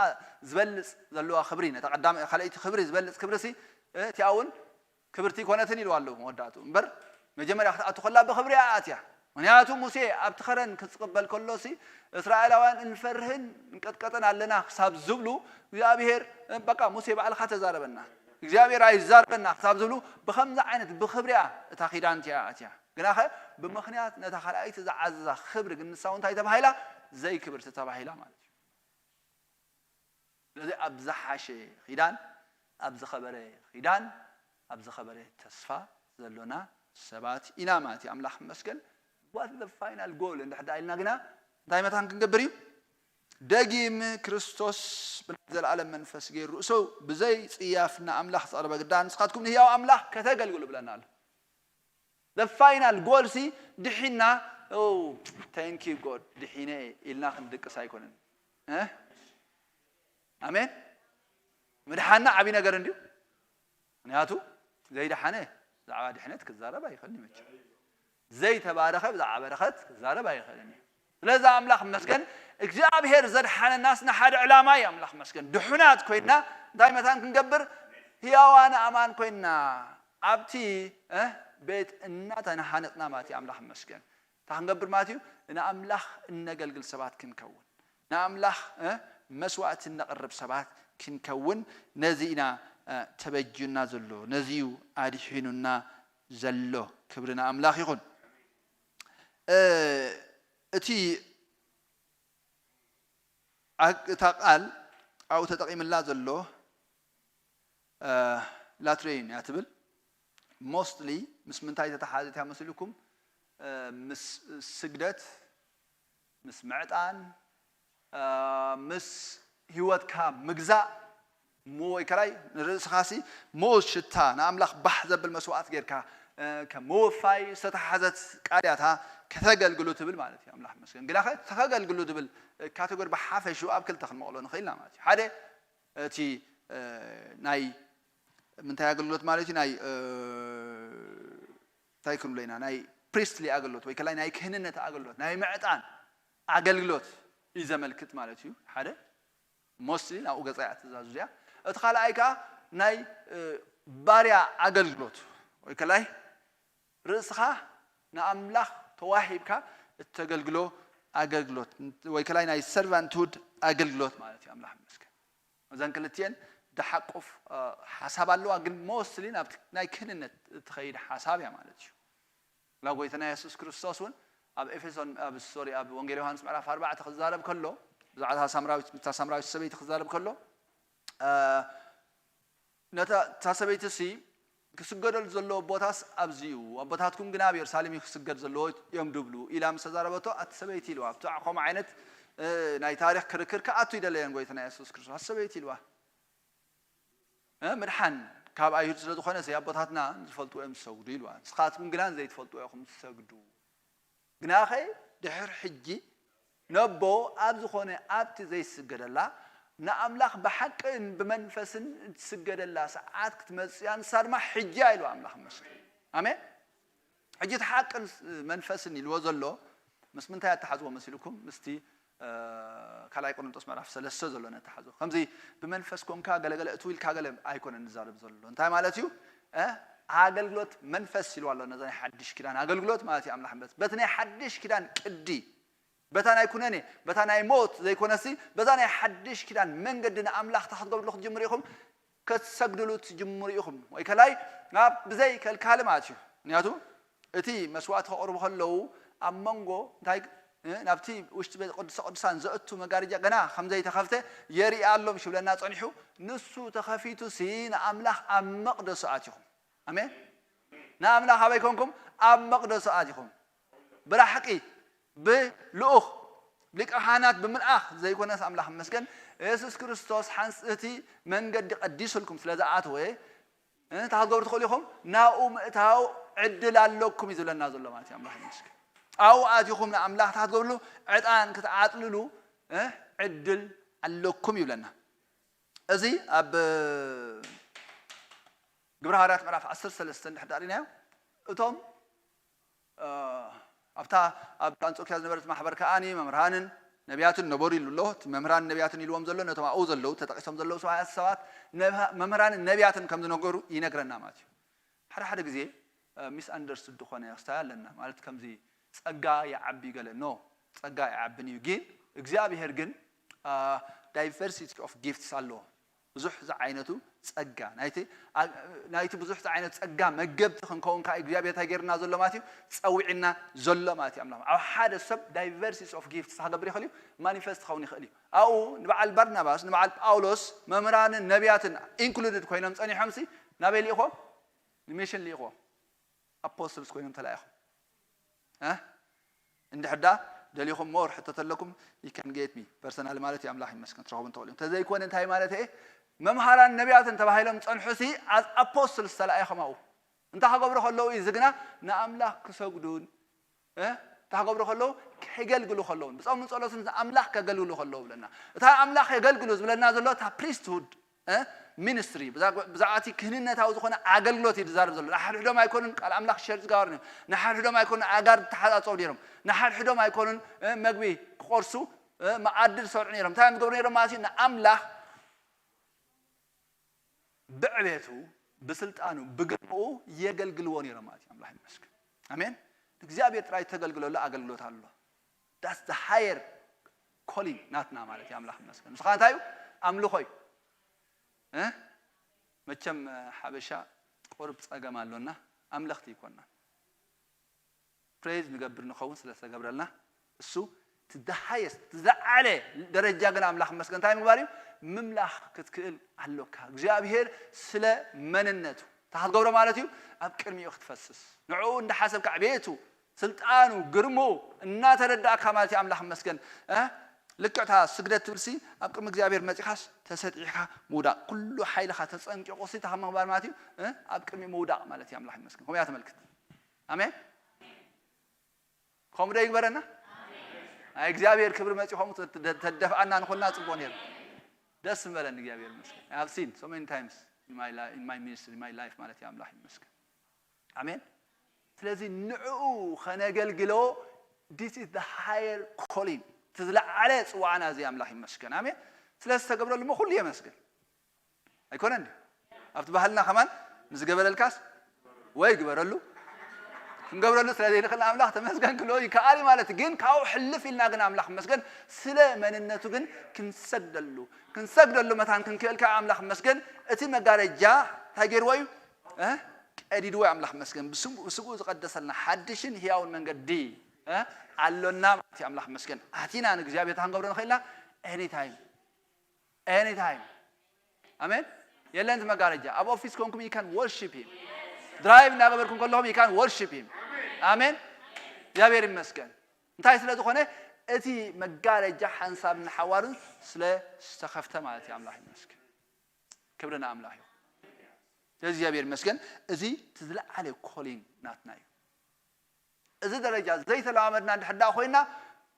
ዝበልጽ ዘለዋ ክብሪ ነተቀዳም ካልአይቲ ክብሪ ዝበልጽ ክብሪሲ እቲያውን ክብርቲ ኮነትን ይልዋሎ ወዳቱ እምበር መጀመርያ ክትኣቱ ከላ በክብሪ ኣትያ ምክንያቱ ሙሴ ኣብ ትኸረን ክጽቅበል ከሎሲ እስራኤላውያን እንፈርህን እንቀጥቀጠን ኣለና ክሳብ ዝብሉ እግዚአብሔር በቃ ሙሴ ባዕልኻ ተዛረበና እግዚአብሔር ኣይዛረበና ክሳብ ዝብሉ ብኸምዛ ዓይነት ብክብሪያ እታ ኺዳን ኣትያ ግና ኸ ብምኽንያት ነታ ካልአይቲ ዝዓዘዛ ክብሪ ግንሳው እንታይ ተባሂላ ዘይ ክብርቲ ተባሂላ ማለት እዩ ስለዚ ኣብ ዝሓሸ ኺዳን ኣብ ዝኸበረ ኺዳን ኣብ ዝኸበረ ተስፋ ዘሎና ሰባት ኢና ማለት እዩ ኣምላኽ መስገን what the final goal እንድሕዳ ኢልና ግና እንታይ መታን ክንገብር እዩ ደጊም ክርስቶስ ብዘለዓለም መንፈስ ገይሩ ርእሱ ብዘይ ጽያፍና ኣምላኽ ጸረበ ግዳን ንስኻትኩም ንህያው ኣምላኽ ከተገልግሉ ብለና ኣሎ the final goal ሲ ድሒና oh thank you god ድሒነ ኢልና ክንድቅስ ኣይኮነን አሜን ምድሓና ዓቢ ነገር እንዲሁ ምክንያቱ ዘይድሓነ ዛዕባ ድሕነት ክዛረብ ኣይኽእልን ይመች ዘይተባረኸ ብዛዕባ በረኸት ክዛረብ ኣይኽእልን ስለዚ ኣምላኽ መስገን እግዚአብሔር ዘድሓነናስ ንሓደ ዕላማ እዩ ኣምላኽ መስገን ድሑናት ኮይና እንታይ መታን ክንገብር ህያዋን ኣማን ኮይና ኣብቲ ቤት እናተናሃነፅና ማለት እዩ ኣምላኽ መስገን ታንገብር ማለት እዩ ንኣምላኽ እነገልግል ሰባት ክንከውን ንኣምላኽ መስዋዕት እነቕርብ ሰባት ክንከውን ነዚ ኢና ተበጅና ዘሎ ነዚዩ ኣድሒኑና ዘሎ ክብርና ኣምላኽ ይኹን እቲ እታ ቃል ኣብኡ ተጠቂምላ ዘሎ ላትሬን እያ ትብል ሞስትሊ ምስ ምንታይ ተተሓዘት እያ መስልኩም ምስ ስግደት ምስ ምዕጣን ምስ ህይወትካ ምግዛእ ወይ ከላይ ርእስኻሲ ሞት ሽታ ንኣምላኽ ባሕ ዘብል መስዋዕት ጌርካ ከምውፋይ ዝተተሓዘት ቃልያታ ከተገልግሉ ትብል ማለት እዩ ኣምላኽ መስገን ግና ኸ ተገልግሉ ትብል ካቴጎሪ ብሓፈሹ ኣብ ክልተ ክንመቕሎ ንኽእልና ማለት እዩ ሓደ እቲ ናይ ምንታይ ኣገልግሎት ማለት እዩ ናይ እንታይ ክንብሎ ኢና ናይ ፕሪስትሊ ኣገልግሎት ወይ ከላይ ናይ ክህንነት ኣገልግሎት ናይ ምዕጣን ኣገልግሎት እዩ ዘመልክት ማለት እዩ ሓደ ሞስትሊ ናብኡ ገዛ እያ ትእዛዙ እዚኣ እቲ ካልኣይ ከዓ ናይ ባርያ ኣገልግሎት ወይ ከላይ ርእስኻ ንኣምላኽ ተዋሂብካ እተገልግሎ ኣገልግሎት ወይ ከላይ ናይ ሰርቫንትሁድ ኣገልግሎት ማለት እዩ ኣምላኽ ይመስገን እዘን ክልቲአን ደሓቁፍ ሓሳብ ኣለዋ ግን ሞስትሊ ናብቲ ናይ ክህንነት እትኸይድ ሓሳብ እያ ማለት እዩ ላጎይተና ኢየሱስ ክርስቶስ እውን ኣብ ኤፌሶን ኣብ ወንጌል ዮሃንስ ምዕራፍ 4 ክዛረብ ከሎ ብዛዕባ ሳምራዊት ሰበይቲ ክዛረብ ከሎ ነታ ሰበይቲ ሲ ክስገደል ዘሎ ቦታስ ኣብዚ እዩ ኣቦታትኩም ግን ኣብ ኢየሩሳሌም ክስገድ ዘለዎ እዮም ድብሉ ኢላ ምስ ተዛረበቶ ኣቲ ሰበይቲ ኢልዋ ብዛዕባ ዓይነት ናይ ታሪክ ክርክር ከኣቱ ይደለየን ጎይተና ኢየሱስ ክርስቶስ ሰበይቲ ኢልዋ ምድሓን ካብ ኣይሁድ ስለ ዝኾነ ኣቦታትና ዝፈልጡ እዮም ዝሰግዱ ኢልዋ ንስኻትኩም ግና ዘይትፈልጡ ኢኹም ዝሰግዱ ግና ኸ ድሕር ሕጂ ነቦ ኣብ ዝኾነ ኣብቲ ዘይስገደላ ንኣምላኽ ብሓቅን ብመንፈስን ትስገደላ ሰዓት ክትመፅያ ንሳ ድማ ሕጂ ኢልዋ ኣምላኽ መስገን ኣሜን ሕጂ እቲ ሓቅን መንፈስን ኢልዎ ዘሎ ምስ ምንታይ ኣተሓዝዎ መሲልኩም ምስቲ ካልኣይ ቆሮንቶስ ምዕራፍ 3 ዘሎ ነተሓዝዎ ከምዚ ብመንፈስ ኮንካ ገለገለ እትው ኢልካ ገለ ኣይኮነን ንዛረብ ዘሎ እንታይ ማለት እዩ አገልግሎት መንፈስ ሲሏል ነው ዘይ ሐዲሽ ኪዳን አገልግሎት ማለት ያምላህ መንፈስ በተናይ ሐዲሽ ኪዳን ቅዲ በታናይ ኩነኔ በታናይ ሞት ዘይኮነሲ በዛናይ ሐዲሽ ኪዳን መንገድና አምላህ ተሐገብልኹ ጅምር ይኹም ከተሰግዱሉት ጅምር ይኹም ወይ ከላይ ናብ በዘይ ከልካለ ማለት እዩ ንያቱ እቲ መስዋዕት ከቅርቡ ከለው አመንጎ እንታይ ናብቲ ውሽጥ ቅዱሳን ዘእቱ መጋረጃ ገና ከምዘይ ተኸፍተ የርኢ አሎም ሽብለና ጸኒሑ ንሱ ተኸፊቱ ሲና አምላህ አመቅደስ አትይኹም አሜን ናአምላህ አበይኮንኩም አመቅደስ አትይኹም ብራሕቂ ብልኡኽ ሊቃሃናት ብምልአኽ ዘይኮነስ አምላህ መስገን ኢየሱስ ክርስቶስ ሓንስቲ መንገዲ ቀዲሱልኩም ስለዝኣተወ ታገብሩ ትኽእሉ ኢኹም ናኡ ምእታው ዕድል ኣለኩም ይዝብለና ዘሎ ማለት እዩ አምላህ መስገን አው አትይኹም ለአምላህ ታገብሉ ዕጣን ክትዓጥልሉ ዕድል ኣለኩም ይብለና እዚ ኣብ ግብረ ሐዋርያት ምዕራፍ 13 እንድሕዳሪናዮ እቶም ኣብታ ኣብ አንጾኪያ ዝነበረት ማሕበር ከኣኒ መምህራንን ነቢያትን ነበሩ ይሉሎ መምህራን ነቢያትን ይልዎም ዘሎ ነቶም ኣብኡ ዘለው ተጠቂሶም ዘለው ሰባት መምህራንን ነቢያትን ከም ዝነገሩ ይነግረና ማለት እዩ ሓደ ግዜ ሚስ አንደርስቱድ ኮነ ያስተያለና ማለት ከምዚ ጸጋ ያዓቢ ገለ ኖ ጸጋ ያዓብኒ ግን እግዚአብሔር ግን ዳይቨርሲቲ ኦፍ ጊፍትስ አሎ ብዙሕ ዝዓይነቱ ጸጋ ናይቲ ብዙሕ ዝዓይነት ጸጋ መገብቲ ክንከውን ካ እግዚአብሔር ታገርና ዘሎ ማለት እዩ ጸዊዕና ዘሎ ማለት እዩ አምላህ ኣብ ሓደ ሰብ ዳይቨርሲቲ ኦፍ ጊፍትስ ሃገብር ይኽእል እዩ ማኒፌስት ኸውን ይኽእል እዩ ኣብኡ ንበዓል ባርናባስ ንበዓል ጳውሎስ መምህራንን ነቢያትን ኢንክሉድድ ኮይኖም ጸኒሖም ሲ ናበይ ልኢኾም ንሚሽን ልኢኾም አፖስትልስ ኮይኖም ተላኢኾም እንድሕዳ ደሊኹም ሞር ሕተተለኩም you can get me personally ማለት ያምላህ ይመስገን ትራውን ተወልም ተዘይኮነ እንታይ ማለት መምሃራን ነቢያትን ተባሂሎም ጸንሑሲ as apostles ተላኢኹም እንታ ሀገብሩ ከለው ይዝግና ንአምላህ ክሰግዱን ታገብሩ ከለው ከገልግሉ ከለው በጾም ጸሎትን አምላህ ከገልግሉ ከለው ብለና እታ አምላህ የገልግሉ ዝብለና ዘሎ ታ priesthood ministry ብዛዓቲ ክህንነታው ዝኾነ አገልግሎት ይዛረብ ዘሎ ናሕድዶም ኣይኮኑን ቃል አምላኽ ሸርጽ ጋር ነው ናሕድዶም ኣይኮኑን አጋር ተሓጻጸው ዲሮም ናሕድዶም ኣይኮኑን መግቢ ቆርሱ ማዓድል ሰርዑ ነይሮም ታይም ገብሩ ነይሮም ማለት ነው አምላኽ ብዕቤቱ በስልጣኑ በግርማው የገልግልዎ ነይሮም ማለት ነው አምላህ ይመስገን አሜን እግዚአብሔር ጥራይ ተገልግሎላ አገልግሎት አለ that's the higher calling ናትና ማለት ነው አምላህ ይመስገን ስኻታዩ አምልኾይ መቸም ሐበሻ ቆርብ ጸገም አለውና አምልኽቲ ይኮና ፕሬዝ ንገብር ንኸውን ስለተገብረልና እሱ the highest ዘዓለ ደረጃ ግን አምላህ መስገን ታይ ምግባር ምምላኽ ክትክእል አለካ እግዚአብሔር ስለ መንነቱ ታገብረ ማለት እዩ ኣብ ቅድሚኡ ክትፈስስ ንዑ እንደ ሐሰብ ከዕቤቱ ስልጣኑ ግርሞ እና ተረዳእካ ማለት አምላህ መስገን ልክዕታ ስግደት ትብልሲ ኣብ ቅድሚ እግዚአብሔር መጽኻስ ተሰጢኻ ሙዳቅ ኩሉ ኃይልኻ ተጸንቂቆሲ ተኸመባር ማለት እዩ ኣብ ቅድሚ ሙዳቅ ማለት አምላህ ይመስገን ኮም ያተመልክት አሜን ኮም ደይ ይግበረና አይ እግዚአብሔር ክብር መጽሖም ተደፋአና እንኮልና ጽቦ ነር ደስ መለን እግዚአብሔር ይመስገን I have seen so many times in my ministry in my life ማለት አምላህ ይመስገን አሜን ስለዚህ ንዑ ኸነገልግሎ this is the higher calling تزلعله ጽዋዕና እዚ አምላህ ይመስገን አሜን ስለስተገብረሉ ሁሉ ይመስገን አይኮን እንዴ አፍት ባህልና ከማን ምዝገበረልካስ ወይ ግበረሉ እንገብረሉ ስለዚህ ለኸና አምላህ ተመስገን ክሎ ይካሊ ማለት ግን ካው ሕልፍ ኢልና ግን አምላህ መስገን ስለ መንነቱ ግን ክንሰግደሉ መታን ክንከልካ አምላህ መስገን እቲ መጋረጃ ታገር ወይ ቀዲድ ወይ አምላህ መስገን ብስሙ ዝቀደሰልና ሐድሽን ህያውን መንገዲ አለና ማለት አምላህ መስገን አቲናን እግዚአብሔር ታንገብረን ኸይላ anytime አሜን የለንት መጋረጃ አብ ኦፊስ ኮንኩም you can worship him ድራይቭ ናገበርኩም ከለሁም you can worship him አሜን እግዚአብሔር ይመስገን እንታይ ስለዚህ እቲ መጋረጃ ሐንሳብና ሐዋርን ስለ ተከፍተ ማለት አምላህ ይመስገን ክብርና አምላህ ይሁን እግዚአብሔር ይመስገን እዚ ትዝለዓለ ኮሊንግ ናትናዩ እዚ ደረጃ ዘይተላመድና እንድሕዳ ኮይና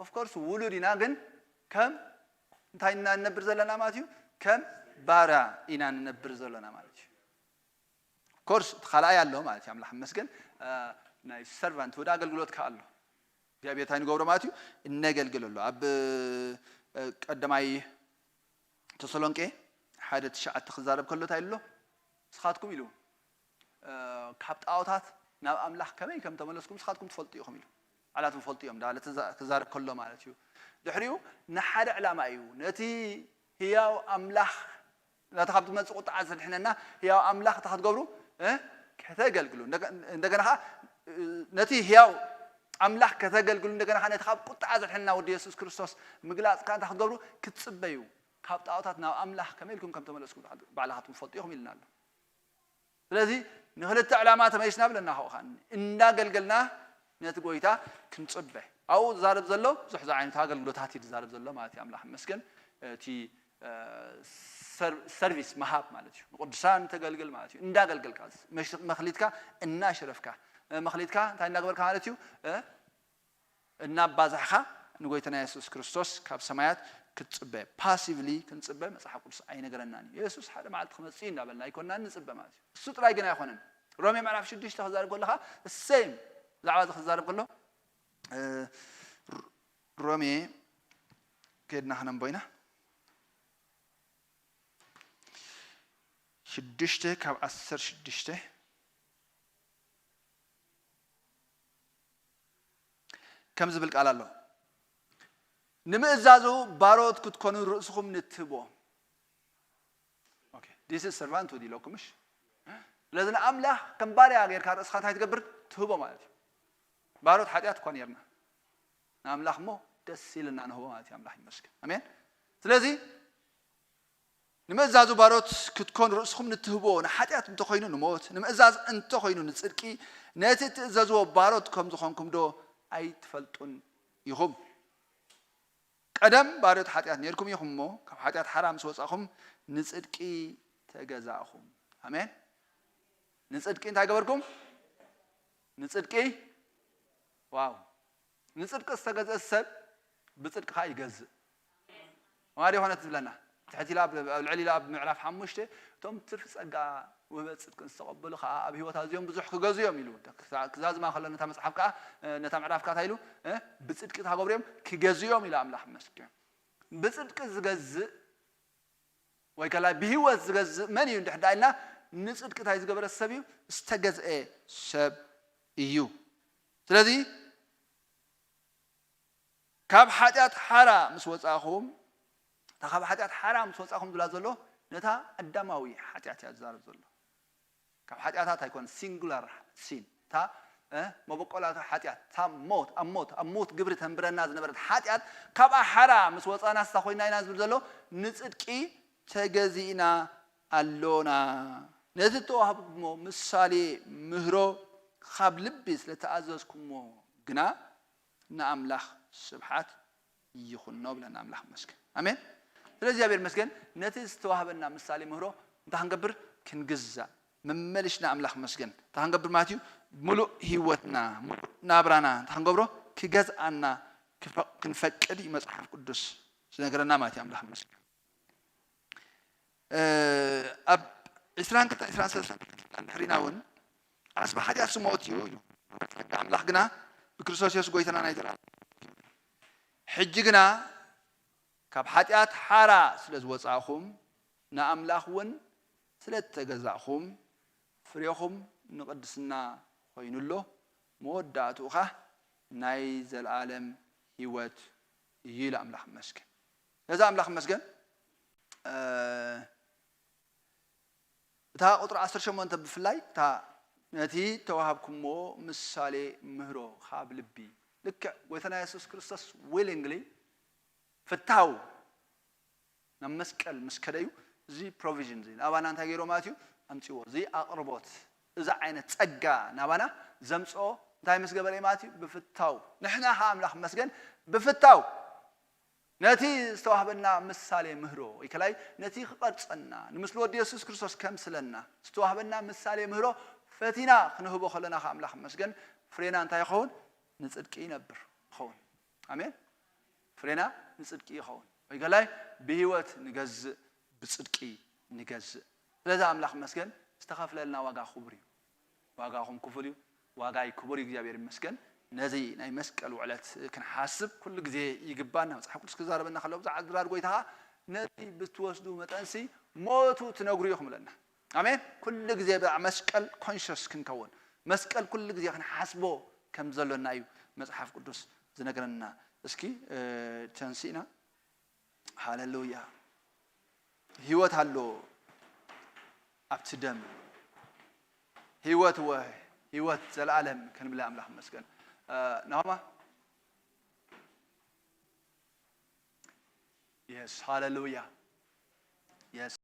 ኦፍ ኮርስ ውሉድና ግን ከም እንታይና ነብር ዘለና ማለት እዩ ከም ባራ ኢና ነብር ዘለና ማለት እዩ ኮርስ ተኻላይ ያለው ማለት አምላህ ይመስገን ናይ ሰርቫንት ወደ አገልግሎት ካለ እግዚአብሔር ታይን ገብረ ማለት እዩ እነገልግለሉ ኣብ ቀደማይ ተሰሎንቄ ሓደ ተሻዓተ ክዛረብ ከሎ ታይሎ ስኻትኩም ኢሉ ካብ ጣዖታት ናብ ኣምላኽ ከመይ ከም ተመለስኩም ንስኻትኩም ትፈልጡ ኢኹም ኢሉ ዓላትኩም ፈልጡ እዮም ዳለ ተዛረብ ከሎ ማለት እዩ ድሕሪኡ ንሓደ ዕላማ እዩ ነቲ ህያው ኣምላኽ ናታ ካብ ትመጽእ ቁጣዓ ዘድሕነና ህያው ኣምላኽ ተኸትገብሩ ከተገልግሉ እንደገና ነቲ ህያው ኣምላኽ ከተገልግሉ እንደገና ነቲ ካብ ቁጣዓ ዘድሕነና ወዲ ኢየሱስ ክርስቶስ ምግላጽ ካንታ ክትገብሩ ክትጽበዩ ካብ ጣዖታት ናብ ኣምላኽ ከመይ ኢልኩም ከም ተመለስኩም ባዕላኻትኩም ፈልጡ ኢኹም ኢልና ኣሎ ስለዚ ንኽልተ ዕላማ ተመይስና ብለና ኸ እንዳገልገልና ነቲ ጎይታ ክንጽበ ኣብኡ ዝዛረብ ዘሎ ብዙሕ ዓይነት ኣገልግሎታት እዩ ዝዛረብ ዘሎ ማለት እዩ ኣምላኽ ይመስገን እቲ ሰርቪስ መሃብ ማለት እዩ ንቅዱሳን ተገልግል ማለት እዩ እንዳገልገልካ መኽሊትካ እናሽረፍካ መኽሊትካ እንታይ እንዳገበርካ ማለት እዩ እናባዛሕካ ንጎይታና ኢየሱስ ክርስቶስ ካብ ሰማያት ክትጽበ ፓሲቭሊ ክንጽበ መጽሓፍ ቅዱስ ኣይነገረናን ኢየሱስ ሓደ መዓልቲ ክመጽእ እንዳበልና ኣይኮንና ንጽበ ማለት እዩ እሱ ጥራይ ግን ኣይኮነን ሮሜ ምዕራፍ 6 ክዛረብ ከለኻ ሴም ዛዕባ ዝክዛረብ ከሎ ሮሜ ከድና ክነንቦይና 6 ካብ 16 ከም ዝብል ቃል ኣሎ ንምእዛዙ ባሮት ክትኮኑ ርእስኹም ንትህቦ ኦኬ this is servant with ይለኩምሽ ለዝና ኣምላኽ ከም ባርያ ጌርካ ርእስኻ እንታይ ትገብር ትህቦ ማለት እዩ ባሮት ኃጢአት እኳ ነርና ንኣምላኽ ሞ ደስ ይለና ንህቦ ማለት እዩ ኣምላኽ ይመስገን ኣሜን ስለዚ ንምእዛዙ ባሮት ክትኮኑ ርእስኹም ንትህቦ ንኃጢአት እንተኾይኑ ንሞት ንምእዛዝ እንተኾይኑ ንጽድቂ ነቲ ትእዘዝዎ ባሮት ከም ዝኾንኩም ዶ ኣይትፈልጡን ኢኹም ቀደም ባሮት ኃጢአት ነርኩም ኢኹም ሞ ካብ ኃጢአት ሓራም ስወጻኹም ንጽድቂ ተገዛእኹም ኣሜን ንጽድቂ እንታይ ገበርኩም ንጽድቂ ዋው ንጽድቂ ዝተገዘአ ሰብ ብጽድቅኻ ይገዝእ ማሪ ሆነት ዝብለና ትሕቲላ ልዕሊላ ብምዕራፍ 5 እቶም ትርፊ ጸጋ ውህበት ጽድቅን ዝተቐበሉ ከዓ ኣብ ህይወት ኣዝዮም ብዙሕ ክገዝኦም ኢሉ ክዛዝማ ከሎ ነታ መጽሓፍ ከዓ ነታ ምዕራፍ ከዓ ታይሉ ብጽድቂ ተገብሮም ክገዝኦም ኢሉ ኣምላኽ መስኪን ብጽድቂ ዝገዝእ ወይ ከላ ብህይወት ዝገዝእ መን እዩ እንድሕዳኢልና ንጽድቂ እንታይ ዝገበረ ሰብ እዩ ዝተገዝአ ሰብ እዩ ስለዚ ካብ ኃጢአት ሓራ ምስ ወጻኹም ካብ ኃጢአት ሓራ ምስ ወጻኹም ዝብላ ዘሎ ነታ ኣዳማዊ ኃጢአት እያ ዝዛረብ ዘሎ ካብ ኃጢአታት ኣይኮን ሲንጉላር ሲን ታ መበቆላት ኃጢአት ታ ሞት ግብሪ ተንብረና ዝነበረት ኃጢአት ካብ ሓራ ምስ ወጻና ስታ ኮይና ኢና ዝብል ዘሎ ንጽድቂ ተገዚእና ኣሎና ነቲ ተዋህብሞ ምሳሌ ምህሮ ካብ ልቢ ስለተኣዘዝኩሞ ግና ንኣምላኽ ስብሓት ይኹን ነው ብለና ኣምላኽ መስገን ኣሜን ስለዚ እግዚአብሔር መስገን ነቲ ዝተዋህበና ምሳሌ ምህሮ እንታይ ክንገብር ክንግዛእ መመልሽና ኣምላኽ መስገን እንታይ ክንገብር ማለት እዩ ሙሉእ ህይወትና ሙሉእ ናብራና እንታይ ክንገብሮ ክገዝኣና ክንፈቅድ እዩ መጽሓፍ ቅዱስ ዝነገረና ማለት እዩ ኣምላኽ መስገን ኣብ 22-23 ድሕሪና እውን ኣስባ ኃጢአት ስሞት እዩ ኢሉ ኣምላኽ ግና ብክርስቶስ ኢየሱስ ጎይታና ናይ ዘላለም ሕጂ ግና ካብ ኃጢአት ሓራ ስለ ዝወጻኹም ንኣምላኽ እውን ስለ ተገዛእኹም ፍሬኹም ንቅድስና ኮይኑሎ መወዳእትኡ ኸ ናይ ዘለዓለም ህይወት እዩ ኢሉ ኣምላኽ መስገን ነዛ ኣምላኽ መስገን እታ ቁጥሪ 18 ብፍላይ እታ ነቲ ተዋሃብኩሞ ምሳሌ ምህሮ ካብ ልቢ ልክዕ ጎይታና ኢየሱስ ክርስቶስ ዊሊንግሊ ፍታው ናብ መስቀል ምስ ከደዩ እዚ ፕሮቪዥን እዚ ናባና እንታይ ገይሮ ማለት እዩ ኣምፂዎ እዚ ኣቕርቦት እዚ ዓይነት ጸጋ ናባና ዘምጽኦ እንታይ ምስ ገበረ ማለት እዩ ብፍታው ንሕና ኸ ኣምላኽ መስገን ብፍታው ነቲ ዝተዋህበና ምሳሌ ምህሮ ወይ ከላይ ነቲ ክቐርጸና ንምስሊ ወዲ ኢየሱስ ክርስቶስ ከምስለና ዝተዋህበና ምሳሌ ምህሮ ፈቲና ክንህቦ ከለና ኸ ኣምላኽ መስገን ፍሬና እንታይ ይኸውን ንጽድቂ ይነብር ይኸውን ኣሜን ፍሬና ንጽድቂ ይኸውን ወይ ከላይ ብህይወት ንገዝእ ብጽድቂ ንገዝእ ስለዚ ኣምላኽ መስገን ዝተኸፍለልና ዋጋ ክቡር እዩ ዋጋኹም ክፉል እዩ ዋጋይ ክቡር እዩ እግዚአብሔር ይመስገን ነዚ ናይ መስቀል ውዕለት ክንሓስብ ኩሉ ግዜ ይግባና መጽሓፍ ቅዱስ ክዛረበና ከሎ ብዛዕባ ዝራር ጎይታ ነቲ ብትወስዱ መጠንሲ ሞቱ ትነግሩ ኢኹም ለና አሜን ኩሉ ግዜ መስቀል ኮንሽስ ክንከውን መስቀል ኩሉ ግዜ ክንሓስቦ ከም ዘለና እዩ መጽሐፍ ቅዱስ ዝነገረና እስኪ ተንሲና ሃሌሉያ ህይወት አሎ ኣብቲ ደም ህይወት ህይወት ዘላለም ክንብላ አምላክ መስገን ናማ yes hallelujah yes